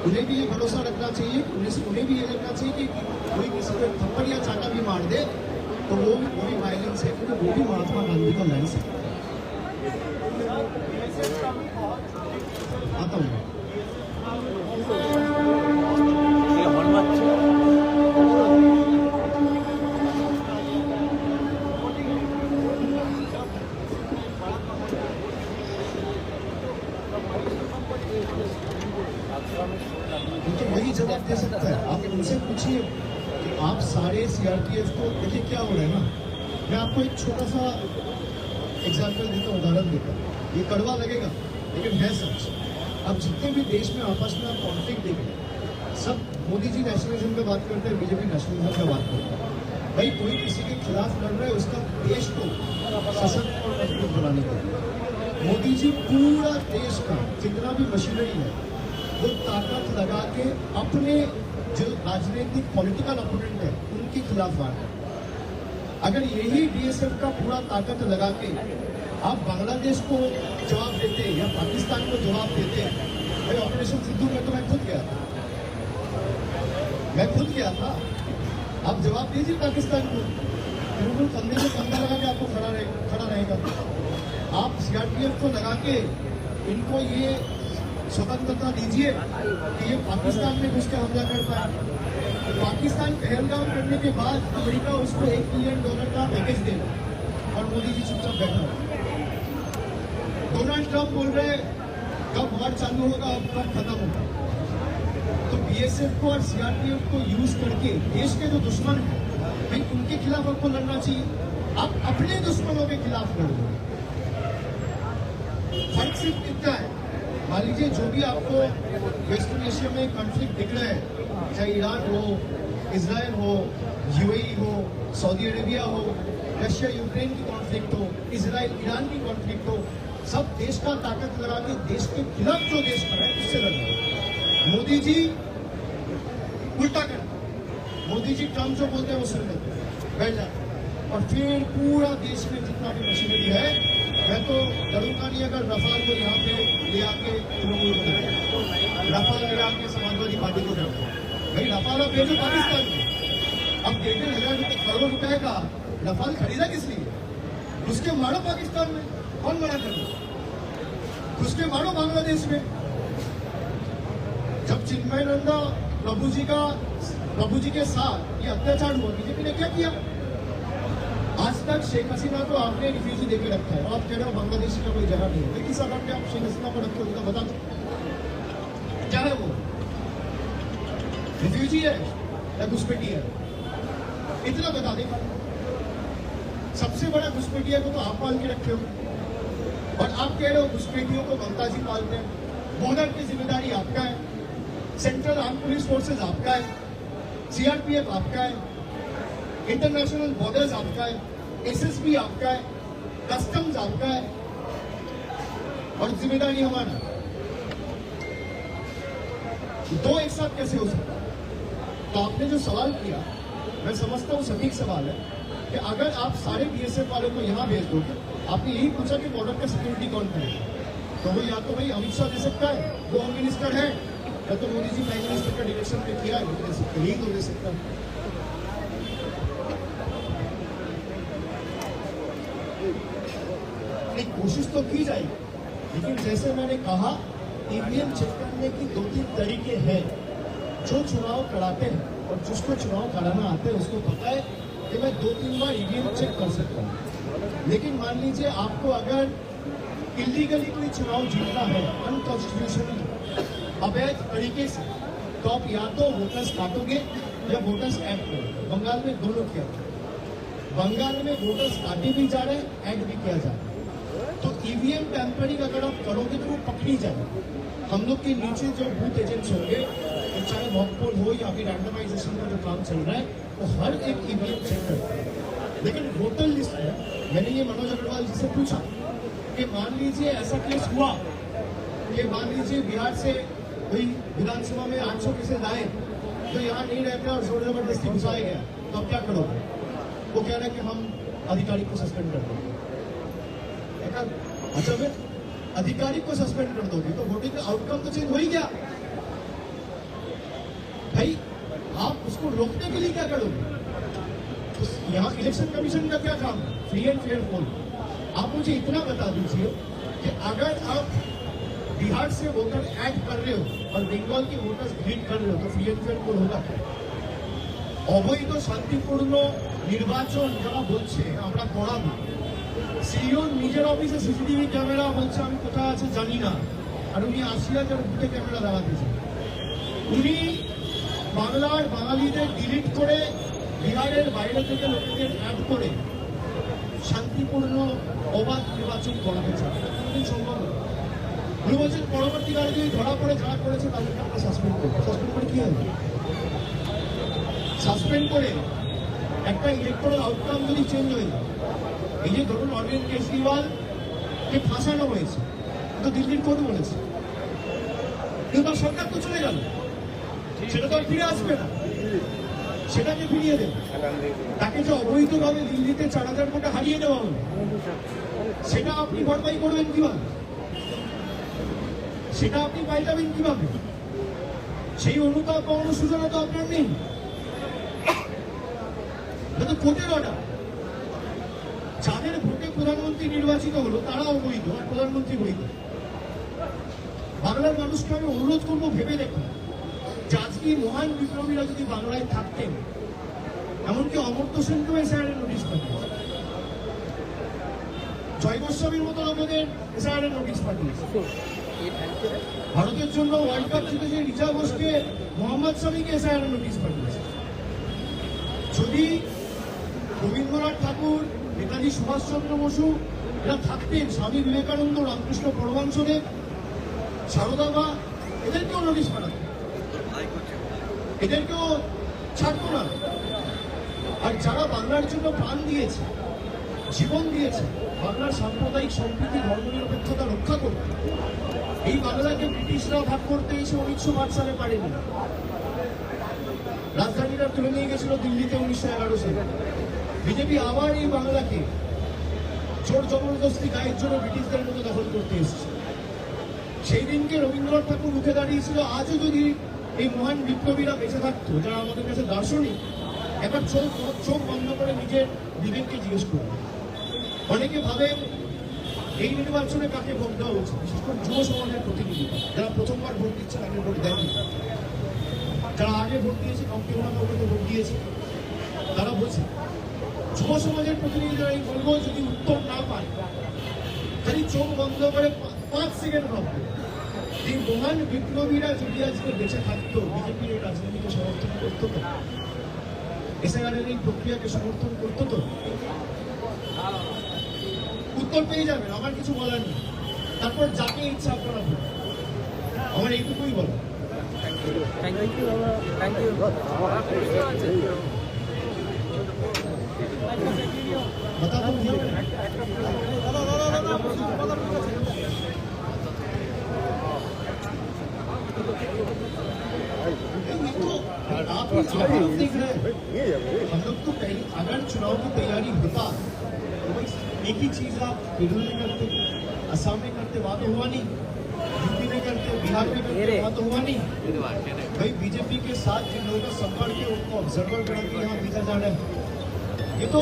उन्हें भी ये भरोसा रखना चाहिए, उन्हें भी ये लगना चाहिए कि कोई किसी को थप्पड़ या चाटा भी मार दे तो वो भी वायलेंस है, क्योंकि वो भी महात्मा गांधी का लैंड है। आता हूँ तो वही जवाब दे सकता है। आप उनसे पूछिए कि आप सारे सीआरपीएफ को देखिए क्या हो रहा है ना। मैं आपको एक छोटा सा एग्जाम्पल देता हूँ, उदाहरण देता हूँ, ये कड़वा लगेगा लेकिन है सच। अब जितने भी देश में आपस में आप कॉन्फ्लिक्ट देख रहे हैं, सब मोदी जी नेशनलिज्म पे बात करते हैं, बीजेपी नेशनलिज्म पे बात करते हैं। भाई कोई किसी के खिलाफ लड़ रहा है, उसका देश को सशक्त और मजबूत बनाने के लिए मोदी जी पूरा देश का जितना भी मशीनरी है वो ताकत लगा के अपने जो राजनीतिक पॉलिटिकल अपोनेंट है उनके खिलाफ वार है। अगर यही बीएसएफ का पूरा ताकत लगा के आप बांग्लादेश को जवाब देते या पाकिस्तान को जवाब देते, भाई ऑपरेशन सिद्धू में तो मैं खुद गया था, आप जवाब दीजिए पाकिस्तान को, बिल्कुल कंधे में कंधा लगा के आपको खड़ा रहेगा। आप सीआरपीएफ को लगा के इनको ये स्वतंत्रता दीजिए कि ये पाकिस्तान में घुस के हमला कर पाए। पाकिस्तान पहलगाम करने के बाद अमेरिका उसको $1 बिलियन का पैकेज देगा और मोदी जी चुपचाप बैठा। डोनाल्ड ट्रंप बोल रहे कब वॉर चालू होगा, अब कब खत्म होगा। तो बीएसएफ को और सीआरपीएफ को यूज करके देश के जो दुश्मन है भाई उनके खिलाफ आपको लड़ना चाहिए, आप अपने दुश्मनों के खिलाफ लड़ो। फर्क सिर्फ इतना है, मान लीजिए जो भी आपको वेस्टर्न एशिया में कॉन्फ्लिक्ट दिख रहा है, चाहे ईरान हो, इजराइल हो, यूएई हो, सऊदी अरेबिया हो, रशिया यूक्रेन की कॉन्फ्लिक्ट हो, इजराइल ईरान की कॉन्फ्लिक्ट हो, सब देश का ताकत लगा के देश के खिलाफ जो देश खड़ा है उससे लड़ रहे। मोदी जी उल्टा कर, मोदी जी ट्रम्प जो बोलते हैं वो सुन लेते हैं, बैठ जाते हैं, और फिर पूरा देश में जितना भी मशीनरी है, मैं तो डरूंगा नहीं अगर रफाल को यहाँ पे ले आके तृणमूल को देखें, रफाल ले आके समाजवादी पार्टी को देखें। भाई रफाल आप भेजो पाकिस्तान में, अब 1,500 करोड़ रुपए का रफाल खरीदा किस लिए? उसके मारो पाकिस्तान में, कौन मना कर रहा? उसके मारो बांग्लादेश में। जब चिन्मय नंदा प्रभु जी के साथ ये अत्याचार हुआ, बीजेपी ने क्या किया? आज तक शेख हसीना को आपने रिफ्यूजी देके रखा है और आप कह रहे हो बांग्लादेशी का कोई जगह नहीं है। किस आधार पे आप शेख हसीना को रखते हो उनका बता दो, क्या है वो? रिफ्यूजी है या घुसपैठी है? इतना बता देगा। सबसे बड़ा घुसपैठिया को तो आप पाल के रखे हो, और आप कह रहे हो घुसपैठियों को ममता जी पालते हैं। बॉर्डर की जिम्मेदारी आपका है, सेंट्रल आर्म पुलिस फोर्सेज आपका है, सीआरपीएफ आपका है, इंटरनेशनल बॉर्डर्स आपका है, एसएसबी आपका है, कस्टम्स आपका है, और जिम्मेदारी हमारा। दो एक साथ कैसे हो सकता है? तो आपने जो सवाल किया, मैं समझता हूँ सटीक सवाल है कि अगर आप सारे बीएसएफ वालों को यहाँ भेज दोगे, आपने यही पूछा कि बॉर्डर का सिक्योरिटी कौन करेगा, तो वो या तो भाई अमित शाह दे सकता है, वो होम मिनिस्टर है, या तो मोदी जी प्राइम मिनिस्टर का डायरेक्शन पे किया है, वो दे सकते, यही तो दे सकता है। एक कोशिश तो की जाएगी, लेकिन जैसे मैंने कहा, ईवीएम चेक करने की 2-3 तरीके हैं। जो चुनाव कराते हैं और जिसको चुनाव कराना आता है उसको पता है कि मैं 2-3 बार ईवीएम चेक कर सकता हूँ। लेकिन मान लीजिए आपको अगर इलीगली कोई चुनाव जीतना है, अनकॉन्स्टिट्यूशनल अवैध तरीके से, तो आप या तो वोटर्स काटोगे या वोटर्स ऐड करोगे। बंगाल में दोनों किया, बंगाल में वोटर्स काटे भी जा रहे हैं, ऐड भी किया जा रहा है। तो ईवीएम टैंपरिंग अगर आप करोगे तो वो पकड़ी जाएगी। हम लोग के नीचे जो बूथ एजेंट्स होंगे, तो चाहे मॉक पोल हो या फिर रैंडमाइजेशन का जो काम चल रहा है, वो हर एक ईवीएम चेक करते हैं। लेकिन वोटर लिस्ट में मैंने ये मनोज अग्रवाल जी से पूछा कि मान लीजिए ऐसा केस हुआ कि मान लीजिए बिहार से कोई विधानसभा में 800 केसेज आए, तो यहाँ नहीं रहते और जोर जबरदस्ती घुसाया गया, तो अब क्या करोगे? वो कह रहा है कि हम अधिकारी को सस्पेंड कर देंगे। अच्छा, मैं अधिकारी को सस्पेंड कर दोगे तो वोटिंग का आउटकम तो चेंज हो ही गया। भाई आप उसको रोकने के लिए क्या करोगे? तो यहाँ इलेक्शन कमीशन का क्या काम है? फ्री एंड फेयर पोल। आप मुझे इतना बता दीजिए कि अगर आप बिहार से वोटर ऐड कर रहे हो और बंगाल के वोटर्स डिलीट कर रहे हो, तो फ्री एंड फेयर पोल होगा क्या? অবৈধ শান্তিপূর্ণ নির্বাচন যারা বলছে আমরা করাবো, সিইও নিজের অফিসে সিসিটিভি ক্যামেরা বলছে আমি কোথায় আছে জানি না, আর উনি ৮০,০০০ বুথে ক্যামেরা লাগাতেছে। উনি বাংলার বাঙালিদের ডিলিট করে বিহারের বাইরে থেকে লোকেদের অ্যাড করে শান্তিপূর্ণ অবাধ নির্বাচন করাতে চান, কোনোদিন সম্ভব নয়। উনি বলছেন পরবর্তীকালে যদি ধরা পড়ে যারা করেছে তাদেরকে আমরা সাসপেন্ড করবো। সাসপেন্ড করে কি হবে? সাসপেন্ড করে একটা ইলেকট্রাল আউটকাম যদি চেঞ্জ হয়ে যায়, এই যে ধরুন অরবিন্দ কেজরিওয়ালকে ফাঁসানো হয়েছে, তো দিল্লির কোর্ট বলেছে, কিন্তু তার সরকার তো চলে গেল, সেটা তো আর ফিরে আসবে না, সেটাকে ফিরিয়ে দেবে। তাকে যে অবৈধভাবে দিল্লিতে 4,000 কোটি হারিয়ে দেওয়া হলো, সেটা আপনি ভরপাই করবেন কিভাবে? সেটা আপনি পাল্টাবেন কিভাবে? সেই অনুতাপ বা অনুশোচনা তো আপনার নেই। এটা তো কোর্টের অর্ডার। যাদের ভোটে প্রধানমন্ত্রী নির্বাচিত হলো তারা অবৈধ আর প্রধানমন্ত্রী বৈধ। বাংলার মানুষকে আমি অনুরোধ করবো, ভেবে দেখুন যে আজকে মহান বিপ্লবীরা যদি বাংলায় থাকতেন, এমনকি অমর্ত্য সেনকেও এসআইআর নোটিশ পাঠিয়েছে, জয় গোস্বামীর মতো লোকেদের এসআইআর নোটিশ পাঠিয়েছে, ভারতের জন্য ওয়ার্ল্ড কাপ জিতেছে রিচা ঘোষকে, মোহাম্মদ শামিকে এসআইআর নোটিশ পাঠিয়েছে। যদি রবীন্দ্রনাথ ঠাকুর, নেতাজি সুভাষচন্দ্র বসু এরা থাকতেন, স্বামী বিবেকানন্দ, রামকৃষ্ণ পরমহংসদেব, সারদা মা, এদেরকেও নোটিশ পাঠাতেন, এদেরকেও ছাড়তো না। আর যারা বাংলার জন্য প্রাণ দিয়েছে, জীবন দিয়েছে, বাংলার সাম্প্রদায়িক সম্প্রীতি, ধর্মনিরপেক্ষতা রক্ষা করতে, এই বাংলাকে ব্রিটিশরা ভাগ করতে এসে 1905 সালে পারেনি। রাজধানীরা তুলে নিয়ে গেছিল দিল্লিতে 1911 সালে। বিজেপি আবার এই বাংলাকে জোর জবরদস্তি গায়ের জন্য ব্রিটিশদের মতো দখল করতে এসেছে। সেই দিনকে রবীন্দ্রনাথ ঠাকুর উঠে দাঁড়িয়েছিল, আজও যদি এই মহান বিপ্লবীরা বেঁচে থাকতো, যারা আমাদের কাছে দার্শনিক, একবার চোখ বন্ধ করে নিজের বিবেককে জিজ্ঞেস করবে। অনেকে ভাবেন এই নির্বাচনে কাকে ভোট দেওয়া উচিত, বিশেষ করে যুব সমাজের প্রতিনিধি, যারা প্রথমবার ভোট দিচ্ছেন, আগে ভোট দেয়নি, যারা আগে ভোট দিয়েছে, কাউকে ভোট দিয়েছে, তারা বলছে যুব সমাজের প্রতিনিধিরা এই বলবো, যদি উত্তর না পায়, খালি চোখ বন্ধ করে 5 সেকেন্ড ভাববে, এই মহান বিপ্লবীরা যদি আজকে বেঁচে থাকতো, বিজেপির এই রাজনীতিকে সমর্থন করতো তো, এসআইআরের এই প্রক্রিয়াকে সমর্থন করতো তো, উত্তর পেয়ে যাবেন, আমার কিছু বলার নেই। তারপর যাকে ইচ্ছা আপনারা বলুন। আমার এইটুকুই বলো। থ্যাংক ইউ বাবা, থ্যাংক ইউ। बता दो मुझे। आप देख रहे हैं, हम लोग तो पहले अगर चुनाव की तैयारी होता तो भाई एक ही चीज आप बिल्कुल नहीं करते, असम में करते वहां तो हुआ नहीं, यूपी में करते, बिहार में करते वहां तो हुआ नहीं। भाई बीजेपी के साथ जिन लोगों का संपर्क है उनको ऑब्जर्वर बना के यहाँ भेजा जा रहा है। ये तो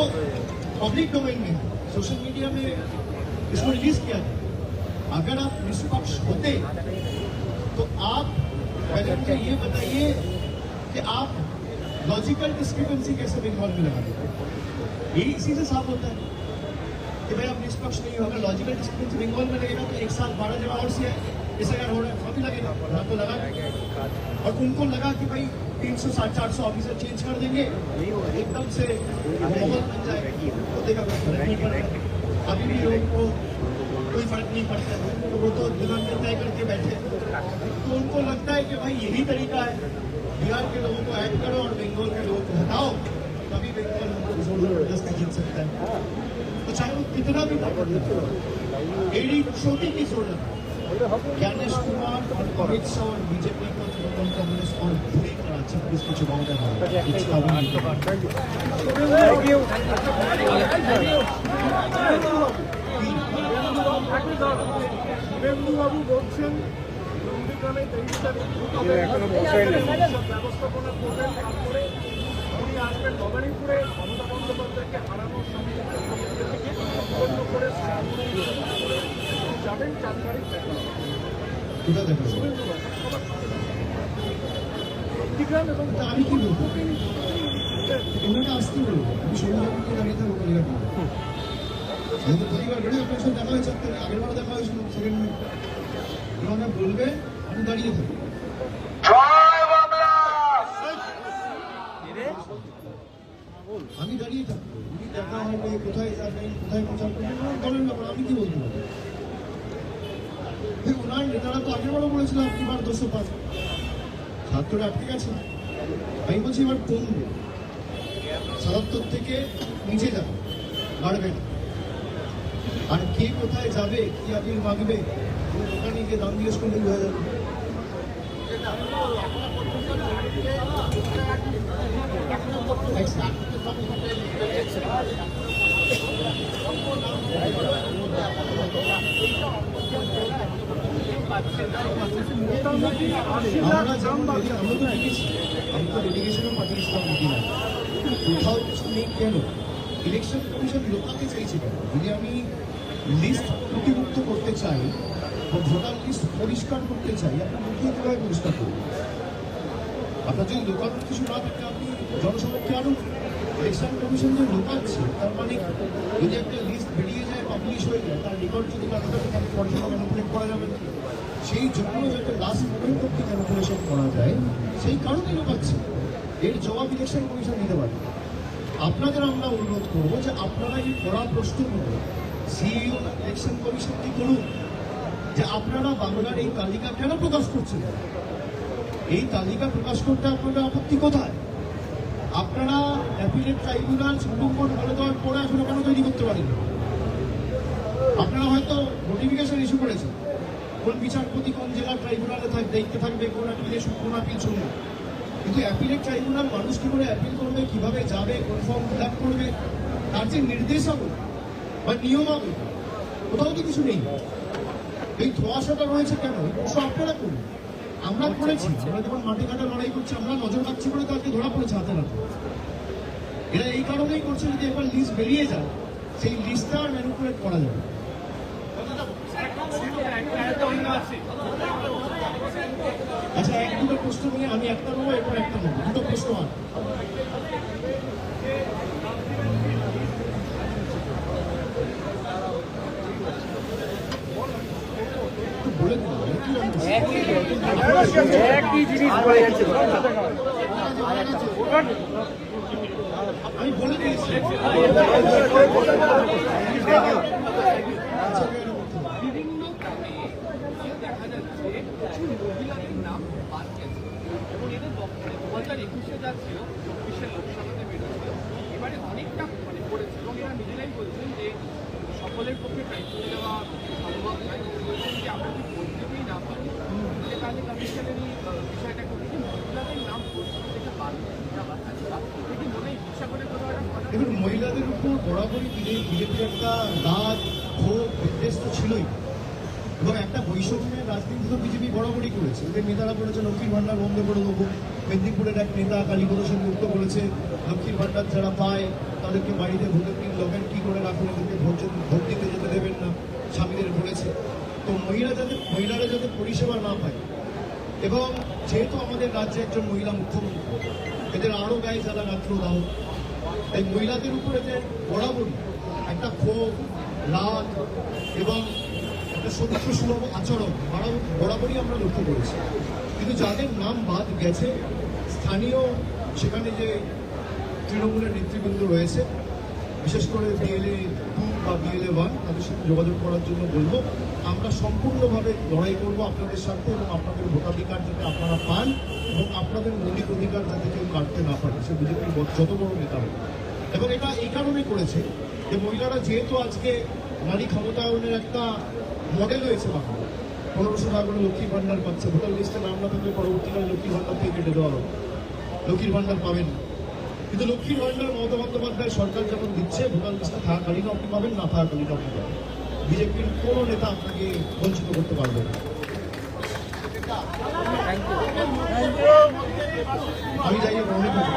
पब्लिक डोमेन में, सोशल मीडिया में इसको रिलीज किया है। अगर आप निष्पक्ष होते तो आप पहले मुझे ये बताइए कि आप लॉजिकल डिस्क्रिपेंसी कैसे बंगाल में लगा देते? यही इसी से साफ होता है कि भाई आप निष्पक्ष नहीं हो। अगर लॉजिकल डिस्क्रिपेंसी बंगाल में लगेगा तो एक साथ 12 जगह और से इस अगर हो रहा है भी लगेगा, यहाँ तो लगा। और उनको लगा कि भाई 360-400 ऑफिसर चेंज कर देंगे, एकदम से माहौल बन जाएगा, तो देखा कोई फर्क नहीं पड़ेगा। अभी भी लोगों को कोई फर्क नहीं पड़ता है, तो वो तो दिमाग में तय करके बैठे। तो उनको लगता है कि भाई यही तरीका है, बिहार के लोगों को ऐड करो और बंगाल के लोगों को हटाओ, तभी बंगाल हमको जोर जबरदस्ती जीत सकता है। तो चाहे वो कितना भी ताकत हो, एडी छोटी की जरूरत है। ज्ञानेश कुमार और अमित शाह और बीजेपी को तृणमूल कांग्रेस और पूरी तरह 26 के चुनाव में বাবু বলছেন নন্দীগ্রামে 23 তারিখ ব্যবস্থাপনা করবেন, তারপরে উনি আসবেন ভবানীপুরে মমতা বন্দ্যোপাধ্যায়কে হারানোর সঙ্গে করে যাবেন 4 তারিখ নন্দীগ্রাম এবং আমি কি বলবো, ওনারা আসতে বলবো, আমি সৌরভকে দাঁড়িয়ে থাকবো কালীঘাট। আমি তো পরিবার বেড়ে আপনার সাথে দেখা হয়েছে, আগের বার দেখা হয়েছিল সেকেন্ড মিনিট। ওনারা বলবে আমি দাঁড়িয়ে থাকবো। আমি দাঁড়িয়ে থাকবো, উনি দেখা হবে, কোথায় যাবেন, কোথায় প্রচার করবেন, দলের ব্যাপার, আমি কি বলতে পারবো? ওনার নেতারা তো আগের বারও বলেছিল আপনি বার 205, ছাত্ররা আটকে গেছে। আমি বলছি এবার কমবে, 77 থেকে নিচে যাবে, বাড়বে না। আর কে কোথায় যাবে, কি আপিল মাগবে, ওখানে গিয়ে দাম জিজ্ঞেস করলেই হয়ে যাবে। আমরা যেমন বলি, আমরা তো দেখেছি, আমি তো ডেলিগেশনও পাঠিয়েছিলাম মিটিংয়ে, কোথাও কিছু নেই কেন? ইলেকশন কমিশন লোকাতে চাইছে কেন? যদি আমি লিস্ট ত্রুটিমুক্ত করতে চাই বা ভোটার লিস্ট পরিষ্কার করতে চাই, আপনি মুখিয়ে কীভাবে পরিষ্কার করবেন? আপনার যদি লোকানোর কিছু না থাকে আপনি জনসমক্ষে আনুন। ইলেকশন কমিশন যে লোকাচ্ছে তার মানে যদি একটা লিস্ট বেরিয়ে যায়, পাবলিশ হয়ে যায়, তার রেকর্ড যদি কারো থাকে তাহলে পড়াশোনা ম্যানিপুলেট করা যাবে না। সেই জন্য যাতে লাস্ট মোমেন্ট অব্দি ম্যানিপুলেশন করা যায়, সেই কারণে লোকাচ্ছে। এর জবাব ইলেকশন কমিশন দিতে পারে। আপনাদের আমরা অনুরোধ করবো যে আপনারা এই কড়া প্রশ্নগুলো সিইও ইলেকশন কমিশনকে করুন যে আপনারা বাংলার এই তালিকা কেন প্রকাশ করছেন? এই তালিকা প্রকাশ করতে আপনাদের আপত্তি কোথায়? আপনারা অ্যাপিলেট ট্রাইব্যুনাল সুপ্রিম কোর্ট বলে দেওয়ার পরে এখনো কেন তৈরি করতে পারেন? আপনারা হয়তো নোটিফিকেশন ইস্যু করেছেন কোন বিচারপতি কোন জেলার ট্রাইব্যুনালে দায়িত্বে থাকবে, কোন আপিলে কোন আপিল শুনবে, কিন্তু অ্যাপিলেট ট্রাইব্যুনাল মানুষ কি করে অ্যাপিল করবে, কিভাবে যাবে, কোন ফর্ম ফিল আপ করবে, তার যে নির্দেশাবলী বা নিয়মাবলী কোথাও তো কিছু নেই। এই ধোঁয়াশাটা রয়েছে কেন? এই প্রশ্ন আপনারা করুন। আমরা করেছি, আমরা যখন মাঠে ঘাটে লড়াই করছি, আমরা নজর রাখছি বলে তাকে ধরা পড়েছে হাতে হাতে। এরা এই কারণেই করছে যদি একবার লিস্ট বেরিয়ে যায়, সেই লিস্টটা আর ম্যানিপুলেট করা যাবে। আচ্ছা, এক দুটো প্রশ্ন নিয়ে আমি একটা নেবো, এরপর একটা নেবো, দুটো প্রশ্ন আর বলে দিলাম কি একই জিনিস বলে যাচ্ছে। আমি বলে দিয়েছি বিভিন্ন গ্রামে দেখা যাচ্ছে প্রচুর মহিলাদের নাম বাদ গেছে এবং এদের 2021-এ যা ছিল 24-এর লোকসভাতে বেরোছিল এবারে অনেকটা পড়েছে এবং এরা নিজেরাই বলছেন যে সকলের পক্ষে দায়িত্ব দেওয়া সম্ভব নয়। বলছেন যে আমরা যদি ভোট দিতেই না পারি তাহলে কমিশনের এই বিষয়টা করছে মহিলাদের নাম ভোট থেকে বাদ দেওয়া এটি মনে ইচ্ছা করে কোনো একটা দেখুন, মহিলাদের উপর বরাবরই বিজেপির একটা রাগ ক্ষোভ বিদ্বেষ তো ছিলই, এবং একটা বৈষম্যের রাজনীতি তো বিজেপি বরাবরই করেছে। ওদের নেতারা বলেছে লক্ষ্মীর ভান্ডার বন্ধ করে দেবো। মেদিনীপুরের এক নেতা কালীপদ সেন মুক্ত করেছে লক্ষ্মীর ভান্ডার যারা পায় তাদেরকে বাড়িতে ভোটের দিন লগেন কি করে রাখুন, এদেরকে ভোট দিতে যেতে দেবেন না, স্বামীদের বলেছে। তো মহিলারা যাতে পরিষেবা না পায়, এবং যেহেতু আমাদের রাজ্যে একজন মহিলা মুখ্যমন্ত্রী, এদের আরও গায়ে জ্বালা রাত্র দাও। তাই মহিলাদের উপরে যে বরাবরই একটা ক্ষোভ, রাগ এবং একটা শত্রু সুলভ আচরণ বরাবরই আমরা লক্ষ্য করেছি। কিন্তু যাদের নাম বাদ গেছে, স্থানীয় সেখানে যে তৃণমূলের নেতৃবৃন্দ রয়েছে, বিশেষ করে BLA 2 বা BLA 1, তাদের সাথে যোগাযোগ করার জন্য বলবো। আমরা সম্পূর্ণভাবে লড়াই করবো আপনাদের সাথে, এবং আপনাদের ভোটাধিকার যাতে আপনারা পান এবং আপনাদের মৌলিক অধিকার যাতে কেউ কাটতে না পারে, সে বিজেপির যত বড় নেতা হোক। এবং এটা এই কারণেই করেছে যে মহিলারা যেহেতু আজকে নারী ক্ষমতায়নের একটা মডেল হয়েছে বাংলা, 1500 টাকা করে লক্ষ্মীর ভান্ডার পাচ্ছে, ভোটার লিস্টে নাম না থাকলে পরবর্তীকালে লক্ষ্মীর ভান্ডার থেকে কেটে দেওয়া হবে, লক্ষ্মীর ভান্ডার পাবেন। কিন্তু লক্ষ্মীর ভান্ডার মমতা বন্দ্যোপাধ্যায় সরকার যখন দিচ্ছে, ভোটার লিস্টে থাকাকালীন আপনি পাবেন, না থাকাকালীন আপনি পাবেন। বিজেপির কোনো নেতা আপনাকে বঞ্চিত করতে পারবে না। আমি যাই মনে করি